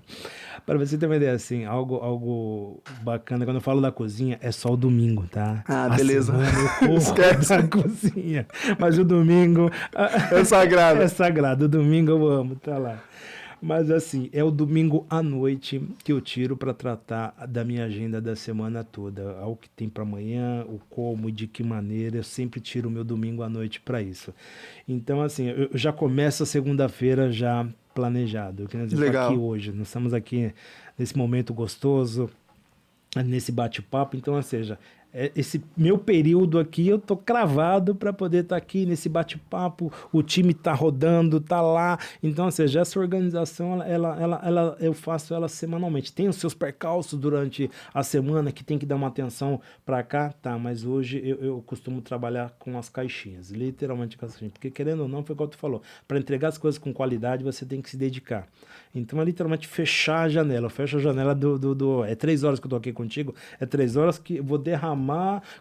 Para você ter uma ideia, assim, algo bacana, quando eu falo da cozinha, é só o domingo, tá? Ah, beleza. Esquece da cozinha. Mas o domingo... É sagrado. É sagrado, o domingo eu amo, tá lá. Mas assim, é o domingo à noite que eu tiro para tratar da minha agenda da semana toda. Ao que tem para amanhã, o como e de que maneira, eu sempre tiro o meu domingo à noite para isso. Então, assim, eu já começo a segunda-feira já planejado. Eu quero dizer, Legal. aqui hoje, nós estamos aqui nesse momento gostoso, nesse bate-papo, então, ou seja, esse meu período aqui, eu tô cravado para poder estar aqui nesse bate-papo, o time tá rodando, tá lá, então, ou seja, essa organização, eu faço ela semanalmente, tem os seus percalços durante a semana que tem que dar uma atenção para cá, tá, mas hoje eu costumo trabalhar com as caixinhas, literalmente com as caixinhas, porque querendo ou não, foi o que tu falou, para entregar as coisas com qualidade, você tem que se dedicar, então é literalmente fechar a janela, eu fecho a janela é 3 horas que eu tô aqui contigo, é 3 horas que eu vou derramar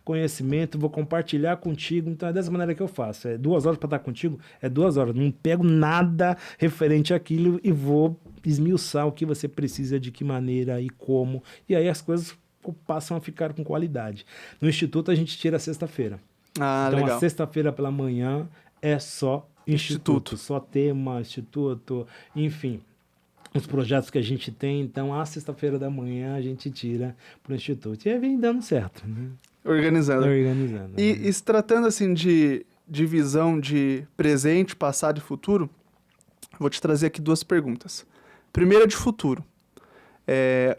conhecimento, vou compartilhar contigo, então é dessa maneira que eu faço, é 2 horas para estar contigo, é 2 horas, não pego nada referente àquilo e vou esmiuçar o que você precisa, de que maneira e como, e aí as coisas passam a ficar com qualidade. No Instituto a gente tira a sexta-feira, então legal. A sexta-feira pela manhã é só Instituto, só tema, Instituto, enfim, os projetos que a gente tem, então a sexta-feira da manhã a gente tira para o Instituto. E aí vem dando certo. Né? Organizando. E se tratando assim de visão de presente, passado e futuro, vou te trazer aqui 2 perguntas. Primeira de futuro.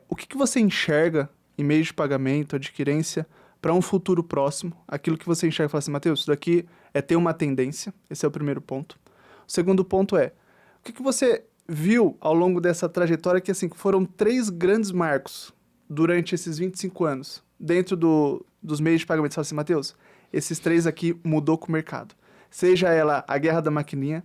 O que você enxerga em meio de pagamento, adquirência, para um futuro próximo? Aquilo que você enxerga e fala assim, Matheus, isso daqui é ter uma tendência. Esse é o primeiro ponto. O segundo ponto o que você viu ao longo dessa trajetória que assim foram 3 grandes marcos durante esses 25 anos dentro dos meios de pagamento. Você fala assim, Matheus, esses 3 aqui mudou com o mercado. Seja ela a guerra da maquininha,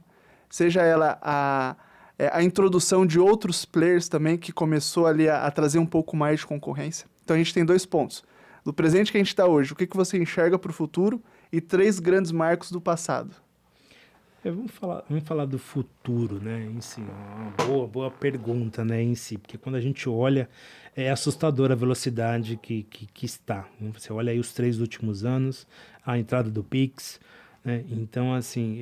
seja ela a introdução de outros players também, que começou ali a trazer um pouco mais de concorrência. Então a gente tem 2 pontos. Do presente que a gente está hoje, o que você enxerga para o futuro e 3 grandes marcos do passado. Vamos falar do futuro, né, em si, uma boa pergunta, né, em si, porque quando a gente olha, é assustadora a velocidade que está, né? Você olha aí os 3 últimos anos, a entrada do Pix, né, então, assim,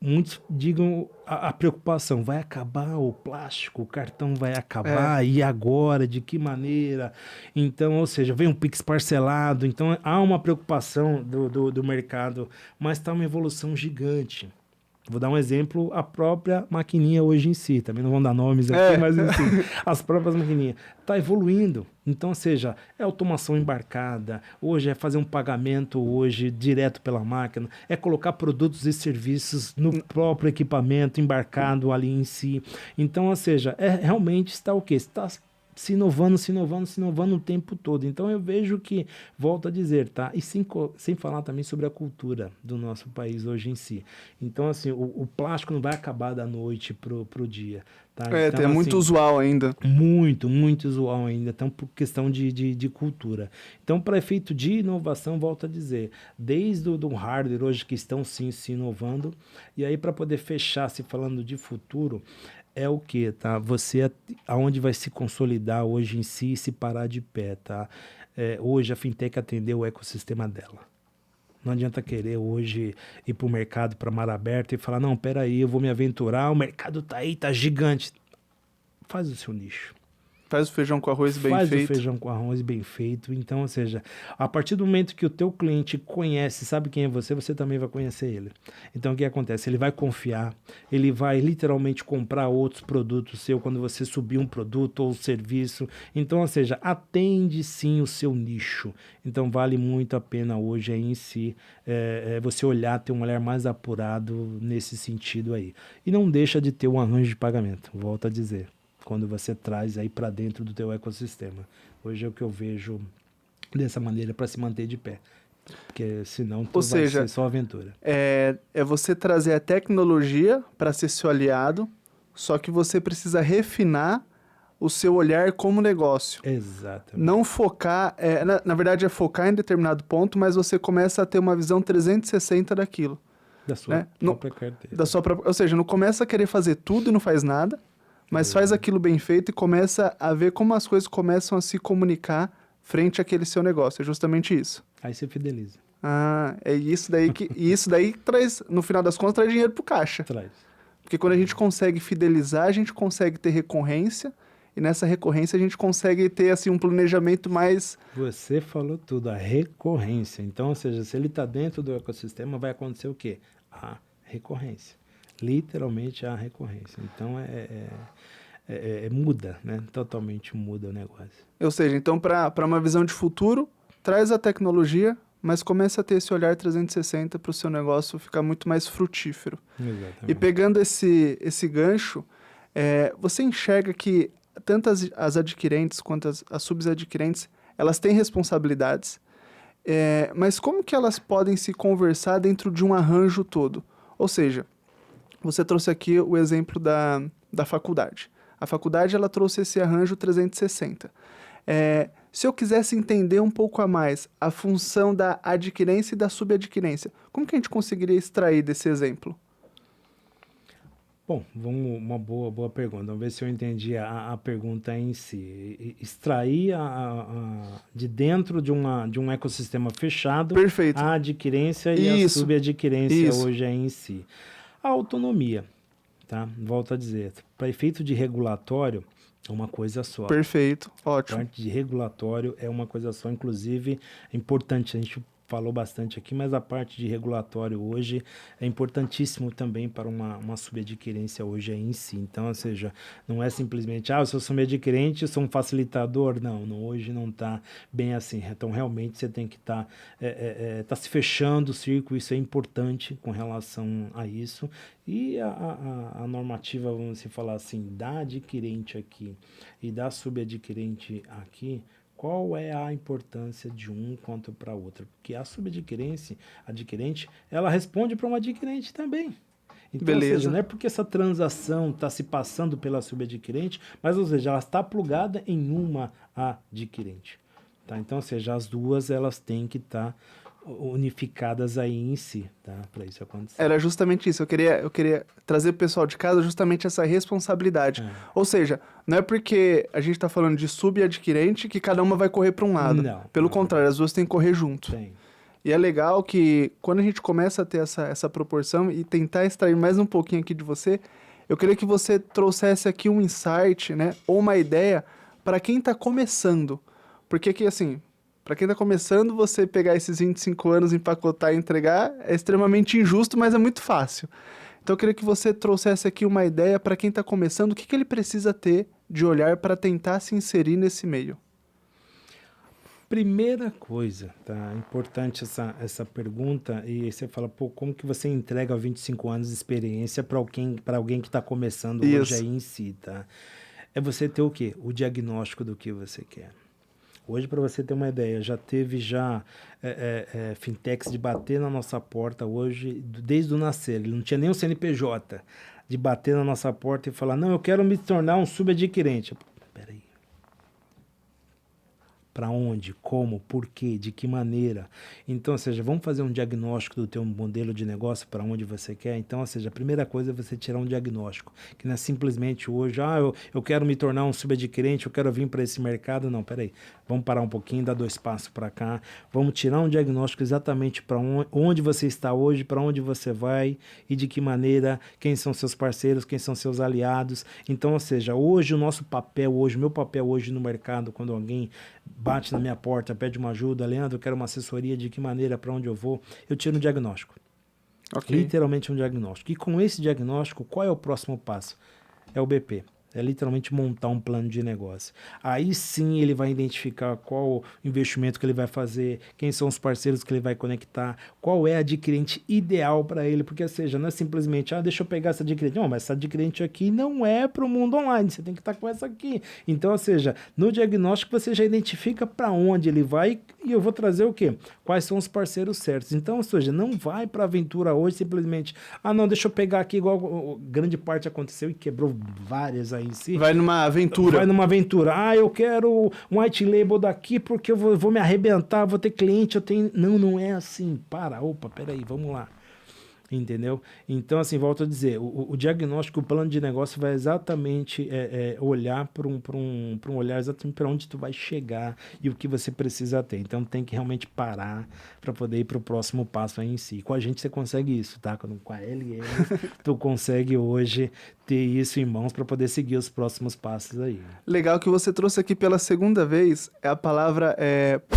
muitos digam a preocupação, vai acabar o plástico, o cartão vai acabar, e agora, de que maneira? Então, ou seja, vem um Pix parcelado, então há uma preocupação do mercado, mas está uma evolução gigante. Vou dar um exemplo, a própria maquininha hoje em si, também não vão dar nomes aqui, mas em si, as próprias maquininhas, está evoluindo, então, ou seja, é automação embarcada, hoje é fazer um pagamento hoje direto pela máquina, é colocar produtos e serviços no próprio equipamento embarcado ali em si, então, ou seja, realmente está o quê? Está se inovando o tempo todo. Então eu vejo que, volto a dizer, tá? E sem falar também sobre a cultura do nosso país hoje em si. Então, assim, o plástico não vai acabar da noite pro dia, tá? É Então, muito assim, usual ainda. muito usual ainda, então por questão de cultura. Então, para efeito de inovação, volto a dizer, desde o do hardware hoje que estão sim se inovando, e aí para poder fechar, se falando de futuro, é o que, tá? Aonde vai se consolidar hoje em si e se parar de pé, tá? Hoje a fintech atendeu o ecossistema dela. Não adianta querer hoje ir para o mercado, para mar aberto e falar, não, peraí, eu vou me aventurar, o mercado tá aí, tá gigante. Faz o seu nicho. Faz o feijão com arroz bem Faz o feito. feijão com arroz bem feito. Então, ou seja, a partir do momento que o teu cliente conhece, sabe quem é você, você também vai conhecer ele. Então, o que acontece? Ele vai confiar, ele vai literalmente comprar outros produtos seu quando você subir um produto ou serviço. Então, ou seja, atende sim o seu nicho. Então, vale muito a pena hoje aí em si você olhar, ter um olhar mais apurado nesse sentido aí. E não deixa de ter um arranjo de pagamento, volto a dizer, quando você traz aí para dentro do teu ecossistema. Hoje é o que eu vejo dessa maneira para se manter de pé, porque senão Ou tu vai ser seja, só aventura. é você trazer a tecnologia para ser seu aliado, só que você precisa refinar o seu olhar como negócio. Exatamente. Não focar, na verdade é focar em determinado ponto, mas você começa a ter uma visão 360 daquilo, Da sua né? própria carteira. Ou seja, não começa a querer fazer tudo e não faz nada, mas faz aquilo bem feito e começa a ver como as coisas começam a se comunicar frente àquele seu negócio. É justamente isso. Aí você fideliza. Ah, é isso daí e isso daí traz, no final das contas, traz dinheiro pro caixa. Traz. Porque quando a gente consegue fidelizar, a gente consegue ter recorrência, e nessa recorrência a gente consegue ter assim um planejamento mais. Você falou tudo, a recorrência. Então, ou seja, se ele está dentro do ecossistema, vai acontecer o quê? A recorrência. Literalmente a recorrência. Então, muda, né? Totalmente muda o negócio. Ou seja, então para uma visão de futuro, traz a tecnologia, mas começa a ter esse olhar 360 para o seu negócio ficar muito mais frutífero. Exatamente. E pegando esse gancho, você enxerga que tanto as adquirentes quanto as subadquirentes, elas têm responsabilidades, mas como que elas podem se conversar dentro de um arranjo todo? Ou seja, você trouxe aqui o exemplo da faculdade. A faculdade ela trouxe esse arranjo 360. Se eu quisesse entender um pouco a mais a função da adquirência e da subadquirência, como que a gente conseguiria extrair desse exemplo? Bom, uma boa pergunta. Vamos ver se eu entendi a pergunta em si. Extrair de dentro de um ecossistema fechado Perfeito. a adquirência e a Isso. subadquirência Isso. hoje em si. A autonomia, tá? Volto a dizer, para efeito de regulatório, é uma coisa só. Perfeito. Ótimo. Parte de regulatório é uma coisa só, inclusive é importante, a gente falou bastante aqui, mas a parte de regulatório hoje é importantíssimo também para uma subadquirência hoje em si. Então, ou seja, não é simplesmente, eu sou subadquirente, eu sou um facilitador. Não, hoje não está bem assim. Então, realmente, você tem que estar tá se fechando o círculo, isso é importante com relação a isso. E a normativa, vamos falar assim, da adquirente aqui e da subadquirente aqui, qual é a importância de um quanto para outra? Porque a subadquirente, ela responde para uma adquirente também. Então, Beleza. ou seja, não é porque essa transação está se passando pela subadquirente, mas, ou seja, ela está plugada em uma adquirente. Tá? Então, ou seja, as duas elas têm que estar unificadas aí em si, tá? Para isso acontecer. Era justamente isso. Eu queria trazer pro pessoal de casa justamente essa responsabilidade. Ou seja, não é porque a gente está falando de subadquirente que cada uma vai correr para um lado. Não. Pelo contrário, as duas têm que correr junto. Tem. E é legal que quando a gente começa a ter essa proporção e tentar extrair mais um pouquinho aqui de você, eu queria que você trouxesse aqui um insight, né, ou uma ideia para quem está começando. Porque que assim, para quem está começando, você pegar esses 25 anos, empacotar e entregar é extremamente injusto, mas é muito fácil. Então eu queria que você trouxesse aqui uma ideia para quem está começando, o que ele precisa ter de olhar para tentar se inserir nesse meio. Primeira coisa, tá? Importante essa pergunta, e você fala, pô, como que você entrega 25 anos de experiência para alguém que está começando hoje aí em si, tá? é você ter o quê? O diagnóstico do que você quer. Hoje, para você ter uma ideia, já teve fintechs de bater na nossa porta hoje, desde o nascer. Ele não tinha nem um CNPJ, de bater na nossa porta e falar, não, eu quero me tornar um subadquirente. Peraí. Para onde, como, por quê, de que maneira. Então, ou seja, vamos fazer um diagnóstico do teu modelo de negócio para onde você quer. Então, ou seja, a primeira coisa é você tirar um diagnóstico, que não é simplesmente hoje, eu quero me tornar um subadquirente, eu quero vir para esse mercado. Não, peraí, vamos parar um pouquinho, dar 2 passos para cá, vamos tirar um diagnóstico exatamente para onde você está hoje, para onde você vai e de que maneira, quem são seus parceiros, quem são seus aliados. Então, ou seja, hoje o nosso papel, hoje, meu papel hoje no mercado, quando alguém bate na minha porta, pede uma ajuda, Leandro, eu quero uma assessoria, de que maneira, para onde eu vou, eu tiro um diagnóstico. Ok. Literalmente um diagnóstico. E com esse diagnóstico, qual é o próximo passo? É o BP. É literalmente montar um plano de negócio. Aí sim ele vai identificar qual o investimento que ele vai fazer, quem são os parceiros que ele vai conectar, qual é a adquirente ideal para ele, porque, ou seja, não é simplesmente, deixa eu pegar essa adquirente. Não, mas essa adquirente aqui não é para o mundo online, você tem que estar com essa aqui. Então, ou seja, no diagnóstico você já identifica para onde ele vai e eu vou trazer o quê? Quais são os parceiros certos. Então, ou seja, não vai para a aventura hoje simplesmente, não, deixa eu pegar aqui, igual grande parte aconteceu e quebrou várias aí em si. Vai numa aventura. Vai numa aventura. Eu quero um white label daqui porque eu vou me arrebentar, vou ter cliente, eu tenho... Não é assim. Opa, peraí, vamos lá. Entendeu? Então, assim, volto a dizer, o diagnóstico, o plano de negócio vai exatamente olhar para um olhar exatamente para onde tu vai chegar e o que você precisa ter. Então, tem que realmente parar para poder ir para o próximo passo aí em si. Com a gente você consegue isso, tá? Com a LM, tu consegue hoje ter isso em mãos para poder seguir os próximos passos aí. Legal que você trouxe aqui pela segunda vez a palavra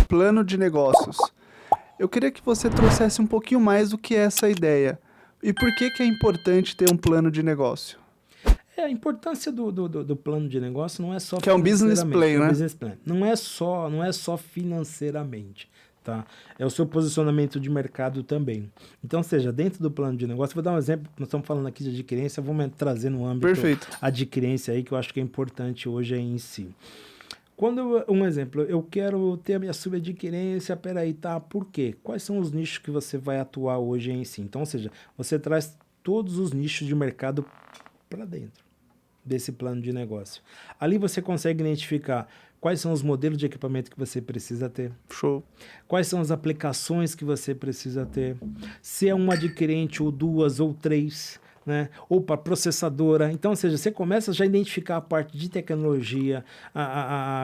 plano de negócios. Eu queria que você trouxesse um pouquinho mais do que é essa ideia. E por que é importante ter um plano de negócio? A importância do plano de negócio não é só que é um business plan, né? Business plan. Não é só financeiramente, tá? É o seu posicionamento de mercado também. Então, seja, dentro do plano de negócio, vou dar um exemplo, nós estamos falando aqui de adquirência, vamos trazer no âmbito adquirência aí, que eu acho que é importante hoje aí em si. Um exemplo, eu quero ter a minha subadquirência, peraí, tá? Por quê? Quais são os nichos que você vai atuar hoje em si? Então, ou seja, você traz todos os nichos de mercado para dentro desse plano de negócio. Ali você consegue identificar quais são os modelos de equipamento que você precisa ter. Show. Quais são as aplicações que você precisa ter. Se é um adquirente ou 2 ou 3... né? Ou para processadora. Então, ou seja, você começa já a identificar a parte de tecnologia,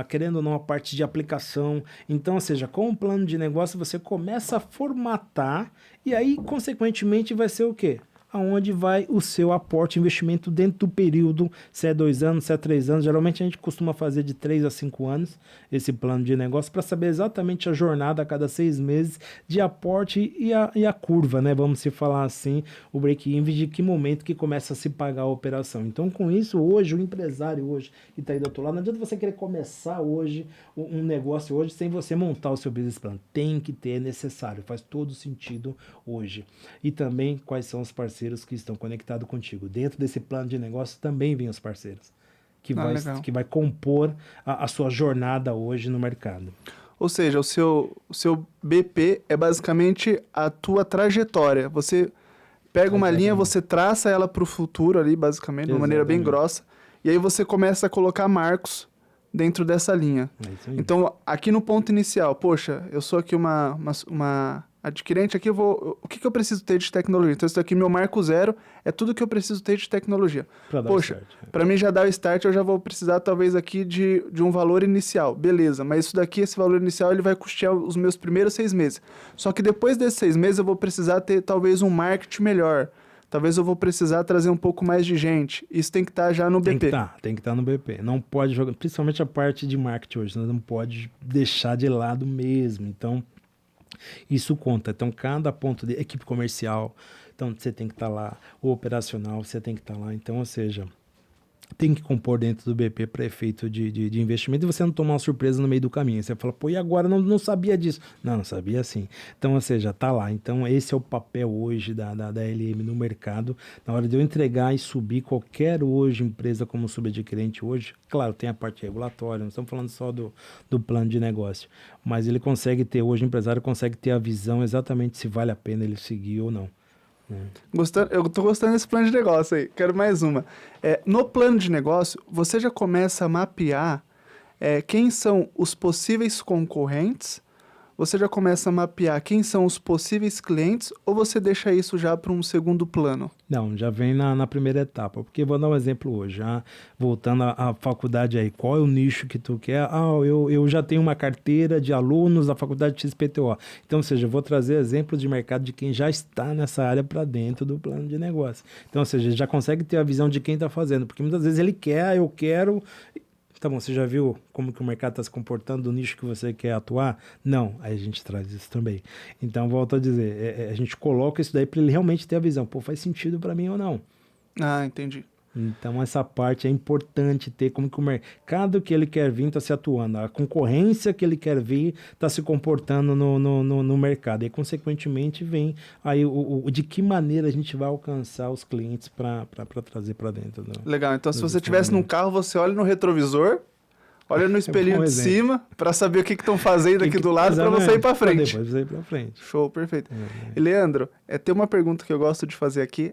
querendo ou não, a parte de aplicação. Então, ou seja, com o plano de negócio, você começa a formatar e aí, consequentemente, vai ser o quê? Aonde vai o seu aporte, investimento dentro do período, se é 2 anos, se é 3 anos. Geralmente a gente costuma fazer de 3 a 5 anos esse plano de negócio para saber exatamente a jornada a cada 6 meses de aporte e a curva, né? Vamos se falar assim, o break-even, de que momento que começa a se pagar a operação. Então, com isso, hoje, o empresário hoje que está aí do outro lado, não adianta você querer começar hoje um negócio hoje sem você montar o seu business plan. Tem que ter, é necessário, faz todo sentido hoje. E também quais são os parceiros que estão conectados contigo. Dentro desse plano de negócio também vem os parceiros, que vai compor a sua jornada hoje no mercado. Ou seja, o seu BP é basicamente a tua trajetória. Você pega uma linha, você traça ela para o futuro ali, basicamente, de uma maneira bem grossa, e aí você começa a colocar marcos dentro dessa linha. Então, aqui no ponto inicial, poxa, eu sou aqui uma adquirente, aqui o que eu preciso ter de tecnologia? Então, isso aqui, meu marco zero, é tudo que eu preciso ter de tecnologia. Poxa, para mim já dar o start, eu já vou precisar, talvez, aqui de um valor inicial. Beleza, mas isso daqui, esse valor inicial, ele vai custear os meus primeiros 6 meses. Só que depois desses 6 meses, eu vou precisar ter, talvez, um marketing melhor. Talvez eu vou precisar trazer um pouco mais de gente. Isso tem que estar já no BP. Tem que estar no BP. Não pode jogar, principalmente a parte de marketing hoje, não pode deixar de lado mesmo. Então, isso conta. Então, cada ponto de equipe comercial, então você tem que estar lá. O operacional, você tem que estar lá. Então, ou seja, tem que compor dentro do BP para efeito de investimento e você não tomar uma surpresa no meio do caminho. Você fala, pô, e agora? Não sabia disso. Não sabia sim. Então, ou seja, tá lá. Então, esse é o papel hoje da LM no mercado. Na hora de eu entregar e subir qualquer hoje empresa como subadquirente hoje, claro, tem a parte regulatória, não estamos falando só do plano de negócio, mas ele consegue ter, hoje o empresário consegue ter a visão exatamente se vale a pena ele seguir ou não. Eu tô gostando desse plano de negócio aí. Quero mais uma. No plano de negócio, você já começa a mapear quem são os possíveis concorrentes, você já começa a mapear quem são os possíveis clientes, ou você deixa isso já para um segundo plano? Não, já vem na primeira etapa, porque vou dar um exemplo hoje, voltando à faculdade aí, qual é o nicho que tu quer? Eu já tenho uma carteira de alunos da faculdade XPTO, então, ou seja, eu vou trazer exemplos de mercado de quem já está nessa área para dentro do plano de negócio. Então, ou seja, já consegue ter a visão de quem está fazendo, porque muitas vezes ele quer, eu quero... Tá bom, você já viu como que o mercado está se comportando, do nicho que você quer atuar? Não, aí a gente traz isso também. Então, volto a dizer, a gente coloca isso daí para ele realmente ter a visão. Pô, faz sentido para mim ou não? Ah, entendi. Então, essa parte é importante ter como que o mercado que ele quer vir está se atuando, a concorrência que ele quer vir está se comportando no mercado. E, consequentemente, vem aí de que maneira a gente vai alcançar os clientes para trazer para dentro. Legal, então se você estivesse num carro, você olha no retrovisor, olha no espelhinho de cima para saber o que estão fazendo aqui do lado para você ir para frente. Depois ir para frente. Show, perfeito. E Leandro, tem uma pergunta que eu gosto de fazer aqui.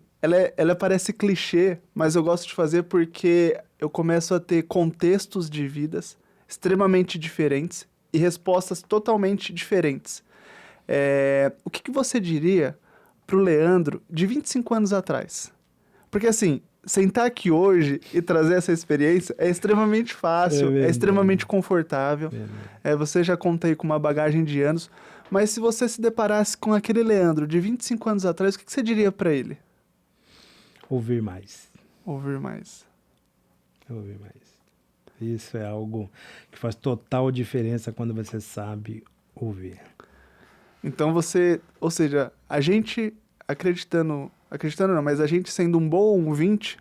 Ela parece clichê, mas eu gosto de fazer porque eu começo a ter contextos de vidas extremamente diferentes e respostas totalmente diferentes. O que você diria pro Leandro de 25 anos atrás? Porque assim, sentar aqui hoje e trazer essa experiência é extremamente fácil, é extremamente confortável. Você já conta aí com uma bagagem de anos, mas se você se deparasse com aquele Leandro de 25 anos atrás, o que você diria para ele? Ouvir mais. Ouvir mais. Ouvir mais. Isso é algo que faz total diferença quando você sabe ouvir. Então ou seja, a gente acreditando não, mas a gente sendo um bom ouvinte,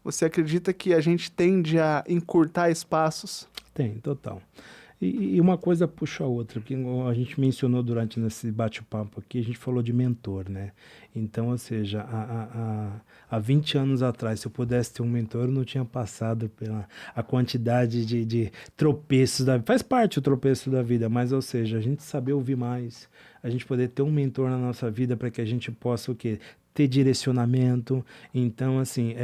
você acredita que a gente tende a encurtar espaços? Tem, total. E uma coisa puxa a outra, porque a gente mencionou durante esse bate-papo aqui, a gente falou de mentor, né? Então, ou seja, há 20 anos atrás, se eu pudesse ter um mentor, eu não tinha passado pela a quantidade de tropeços da vida. Faz parte o tropeço da vida, mas, ou seja, a gente saber ouvir mais, a gente poder ter um mentor na nossa vida para que a gente possa o quê? Ter direcionamento. Então, assim,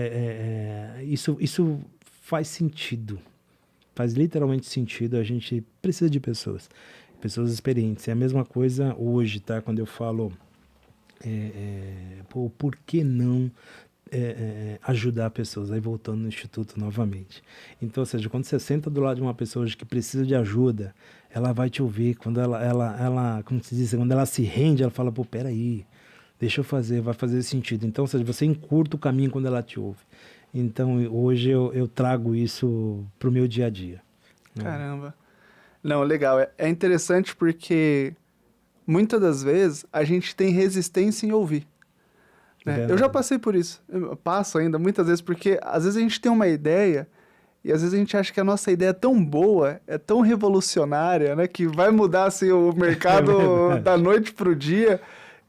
isso faz sentido. Faz literalmente sentido, a gente precisa de pessoas experientes. É a mesma coisa hoje, tá? Quando eu falo, por que não ajudar pessoas? Aí voltando no Instituto novamente. Então, ou seja, quando você senta do lado de uma pessoa hoje que precisa de ajuda, ela vai te ouvir. Quando ela como se diz, quando ela se rende, ela fala, pô, peraí, deixa eu fazer, vai fazer sentido. Então, ou seja, você encurta o caminho quando ela te ouve. Então, hoje eu trago isso para o meu dia a dia. Caramba. Não, legal. É interessante porque muitas das vezes a gente tem resistência em ouvir. Né? Eu já passei por isso. Eu passo ainda muitas vezes porque às vezes a gente tem uma ideia e às vezes a gente acha que a nossa ideia é tão boa, é tão revolucionária, né, que vai mudar assim, o mercado da noite para o dia.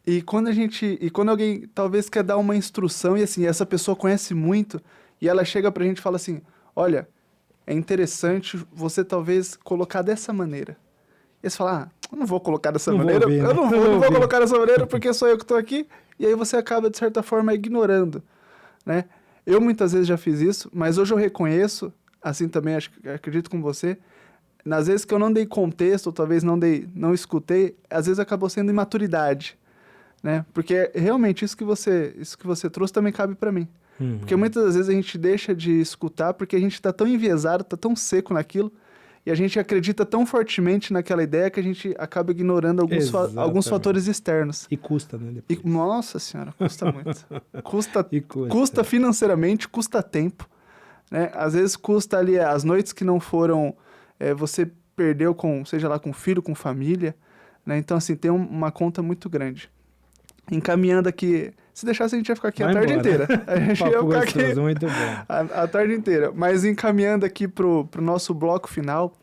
E quando alguém talvez quer dar uma instrução e assim, essa pessoa conhece muito e ela chega pra gente e fala assim, olha, é interessante você talvez colocar dessa maneira. E você fala, eu não vou colocar dessa maneira, eu não vou colocar dessa maneira porque sou eu que tô aqui. E aí você acaba, de certa forma, ignorando, né? Eu muitas vezes já fiz isso, mas hoje eu reconheço, assim também, acredito com você, nas vezes que eu não dei contexto, ou talvez não escutei, às vezes acabou sendo imaturidade. Né? Porque realmente isso que você trouxe também cabe para mim. Porque muitas das vezes a gente deixa de escutar porque a gente está tão enviesado, está tão seco naquilo, e a gente acredita tão fortemente naquela ideia que a gente acaba ignorando alguns fatores externos. E custa, né? Nossa senhora, custa muito. Custa financeiramente, custa tempo. Né? Às vezes custa ali as noites que não foram... você perdeu seja lá com filho, com família. Né? Então, assim, tem uma conta muito grande. Encaminhando aqui Se deixasse, a gente ia ficar aqui a Vai tarde embora. inteira. A gente ia Papo ficar gostoso, aqui muito bom. a tarde inteira. Mas encaminhando aqui pro nosso bloco final,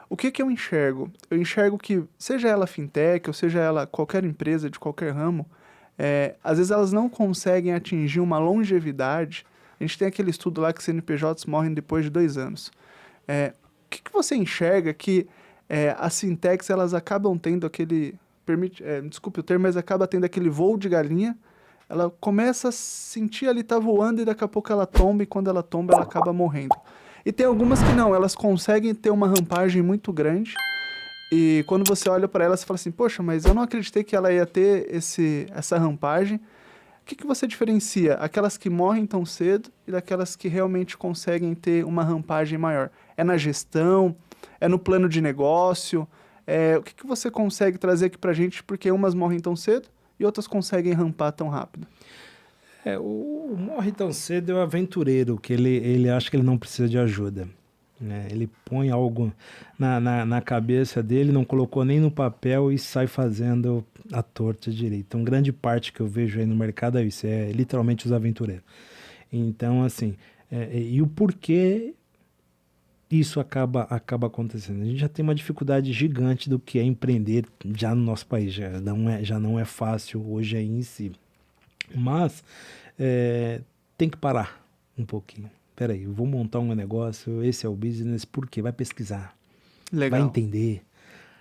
o que eu enxergo? Eu enxergo que, seja ela fintech, ou seja ela qualquer empresa de qualquer ramo, às vezes elas não conseguem atingir uma longevidade. A gente tem aquele estudo lá que CNPJs morrem depois de 2 anos. O que você enxerga que as fintechs elas acabam tendo aquele... desculpe o termo, mas acaba tendo aquele voo de galinha. Ela começa a sentir ali, tá voando, e daqui a pouco ela tomba, e quando ela tomba, ela acaba morrendo. E tem algumas que não, elas conseguem ter uma rampagem muito grande, e quando você olha para ela, você fala assim, poxa, mas eu não acreditei que ela ia ter essa rampagem. O que você diferencia? Aquelas que morrem tão cedo e daquelas que realmente conseguem ter uma rampagem maior? É na gestão? É no plano de negócio? O que você consegue trazer aqui pra gente? Porque umas morrem tão cedo e outras conseguem rampar tão rápido. O morre tão cedo é o aventureiro, que ele acha que ele não precisa de ajuda. Né? Ele põe algo na cabeça dele, não colocou nem no papel e sai fazendo a torta direita. Então, grande parte que eu vejo aí no mercado é isso, é literalmente os aventureiros. Então, assim, e o porquê isso acaba acontecendo? A gente já tem uma dificuldade gigante do que é empreender já no nosso país, já não é fácil hoje aí em si. Mas tem que parar um pouquinho. Peraí, eu vou montar um negócio, esse é o business, por quê? Vai pesquisar, Legal. vai entender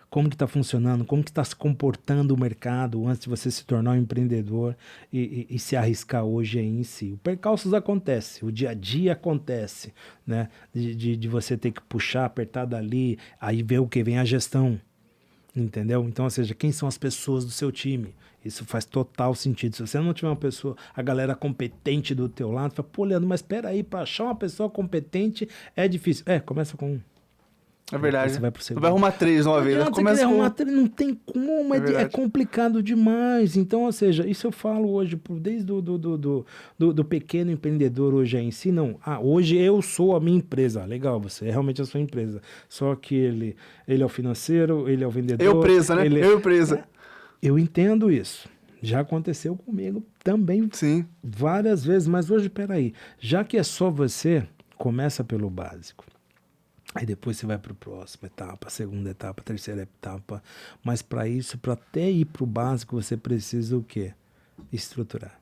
como que está funcionando, como que está se comportando o mercado antes de você se tornar um empreendedor e se arriscar hoje aí em si. O percalços acontece, o dia a dia acontece, né? De você ter que puxar, apertar dali, aí ver o que vem a gestão, entendeu? Então, ou seja, quem são as pessoas do seu time? Isso faz total sentido. Se você não tiver uma pessoa, a galera competente do teu lado, fala, pô, Leandro, mas espera aí, para achar uma pessoa competente é difícil. Começa com um. É verdade. Você vai pro Não segundo. vai arrumar 3 uma vez. Adianta Começa com... arrumar três, não tem como, é complicado demais. Então, ou seja, isso eu falo hoje, desde do pequeno empreendedor hoje em si, não. Hoje eu sou a minha empresa. Legal, você é realmente a sua empresa. Só que ele é o financeiro, ele é o vendedor. Eu presa, né? Eu presa. Eu entendo isso. Já aconteceu comigo também. Sim. Várias vezes, mas hoje, peraí, já que é só você, começa pelo básico. Aí depois você vai para a próxima etapa, segunda etapa, terceira etapa. Mas para isso, para até ir para o básico, você precisa o quê? Estruturar.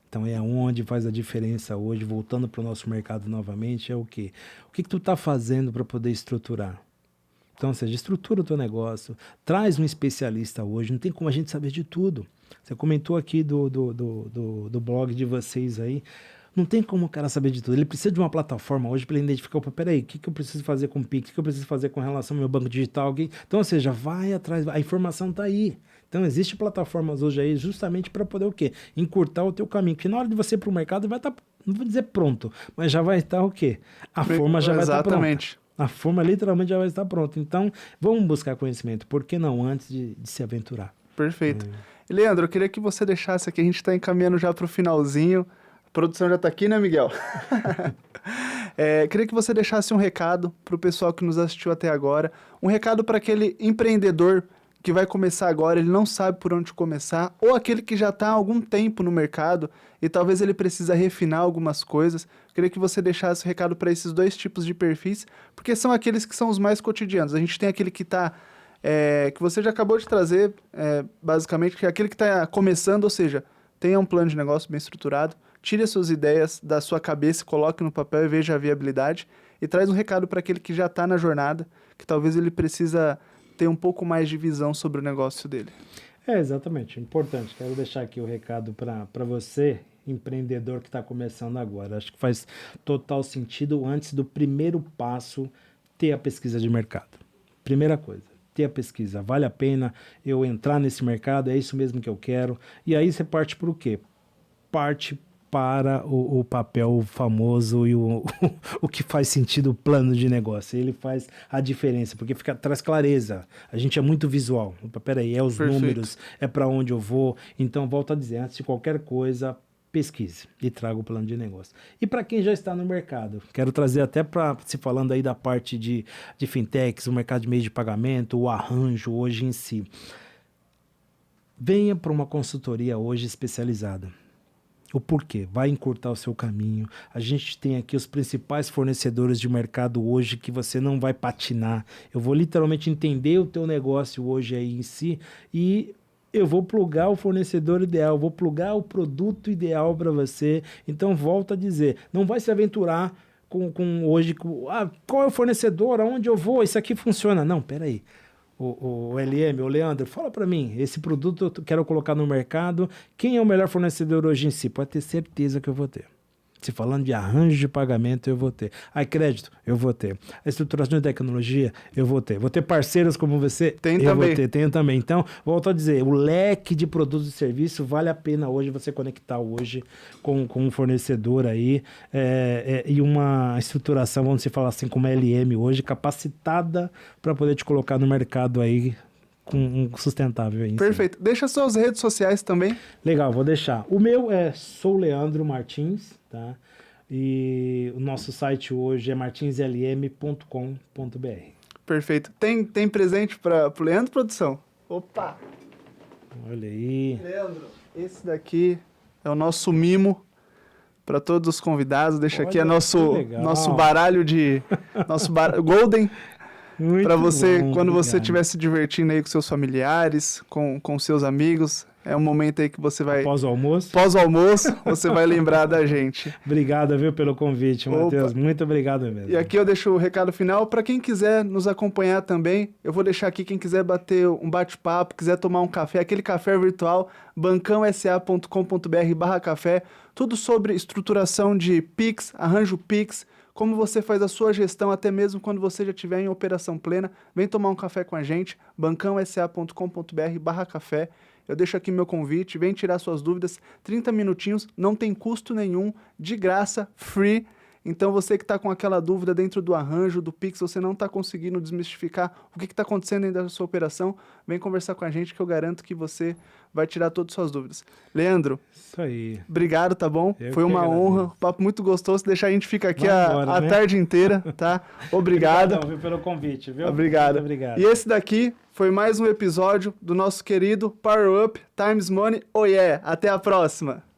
Então é onde faz a diferença hoje, voltando para o nosso mercado novamente, é o quê? O que tu está fazendo para poder estruturar? Então, ou seja, estrutura o teu negócio, traz um especialista hoje, não tem como a gente saber de tudo. Você comentou aqui do blog de vocês aí, não tem como o cara saber de tudo. Ele precisa de uma plataforma hoje para ele identificar, peraí, o que eu preciso fazer com o Pix, o que eu preciso fazer com relação ao meu banco digital. Então, ou seja, vai atrás, a informação está aí. Então, existem plataformas hoje aí justamente para poder o quê? Encurtar o teu caminho. Porque na hora de você ir para o mercado vai estar, não vou dizer pronto, mas já vai estar o quê? A forma já vai estar pronta. A forma literalmente já vai estar pronta. Então, vamos buscar conhecimento. Por que não antes de se aventurar? Perfeito. E, Leandro, eu queria que você deixasse aqui, a gente está encaminhando já para o finalzinho. A produção já está aqui, né, Miguel? Queria que você deixasse um recado para o pessoal que nos assistiu até agora. Um recado para aquele empreendedor que vai começar agora, ele não sabe por onde começar, ou aquele que já está há algum tempo no mercado e talvez ele precisa refinar algumas coisas. Queria que você deixasse recado para esses 2 tipos de perfis, porque são aqueles que são os mais cotidianos. A gente tem aquele que está, que você já acabou de trazer, basicamente, que é aquele que está começando, ou seja, tenha um plano de negócio bem estruturado, tire as suas ideias da sua cabeça, coloque no papel e veja a viabilidade, e traz um recado para aquele que já está na jornada, que talvez ele precisa ter um pouco mais de visão sobre o negócio dele. Exatamente, importante. Quero deixar aqui o recado para você, empreendedor que está começando agora. Acho que faz total sentido antes do primeiro passo ter a pesquisa de mercado. Primeira coisa, ter a pesquisa. Vale a pena eu entrar nesse mercado? É isso mesmo que eu quero? E aí você parte para o quê? Parte para o papel famoso e o que faz sentido, o plano de negócio. Ele faz a diferença, porque traz clareza. A gente é muito visual. Peraí, é os números, é para onde eu vou. Então, volto a dizer, antes de qualquer coisa, pesquise e traga o plano de negócio. E para quem já está no mercado, quero trazer até para, se falando aí da parte de fintechs, o mercado de meio de pagamento, o arranjo hoje em si. Venha para uma consultoria hoje especializada. O porquê? Vai encurtar o seu caminho. A gente tem aqui os principais fornecedores de mercado hoje que você não vai patinar. Eu vou literalmente entender o teu negócio hoje aí em si e eu vou plugar o fornecedor ideal, vou plugar o produto ideal para você. Então, volto a dizer, não vai se aventurar hoje, qual é o fornecedor, aonde eu vou, isso aqui funciona. Não, peraí. O LM, o Leandro, fala para mim, esse produto eu quero colocar no mercado, quem é o melhor fornecedor hoje em si? Pode ter certeza que eu vou ter. Se falando de arranjo de pagamento, eu vou ter. Crédito, eu vou ter. A estruturação de tecnologia, eu vou ter. Vou ter parceiros como você, tenho também. Então, volto a dizer, o leque de produtos e serviços vale a pena hoje você conectar hoje com um fornecedor aí e uma estruturação, vamos falar assim, como a LM hoje, capacitada para poder te colocar no mercado aí com um sustentável aí. Perfeito. Deixa suas redes sociais também. Legal, vou deixar. O meu Sou Leandro Martins, tá? E o nosso site hoje é martinslm.com.br. Perfeito. Tem presente para o Leandro, produção? Opa! Olha aí. Leandro, esse daqui é o nosso mimo para todos os convidados. Deixa aqui nosso baralho Golden. Para você, quando você estiver se divertindo aí com seus familiares, com seus amigos, é um momento aí que você vai... Após o almoço? Após o almoço, você vai lembrar da gente. Obrigado, viu, pelo convite, Matheus. Muito obrigado mesmo. E aqui eu deixo o recado final. Para quem quiser nos acompanhar também, eu vou deixar aqui, quem quiser bater um bate-papo, quiser tomar um café, aquele café virtual, bancãosa.com.br/café, tudo sobre estruturação de Pix, arranjo Pix, como você faz a sua gestão, até mesmo quando você já estiver em operação plena. Vem tomar um café com a gente, bancãosa.com.br/café. Eu deixo aqui meu convite, vem tirar suas dúvidas, 30 minutinhos, não tem custo nenhum, de graça, free. Então você que está com aquela dúvida dentro do arranjo, do Pix, você não está conseguindo desmistificar o que está acontecendo dentro da sua operação, vem conversar com a gente que eu garanto que você vai tirar todas as suas dúvidas. Leandro, isso aí. Obrigado, tá bom? Foi uma honra, um papo muito gostoso, deixar a gente ficar aqui a tarde inteira, tá? Obrigado. Obrigado pelo convite, viu? Obrigado. Muito obrigado. E esse daqui foi mais um episódio do nosso querido Power Up Times Money. Oh yeah! Até a próxima!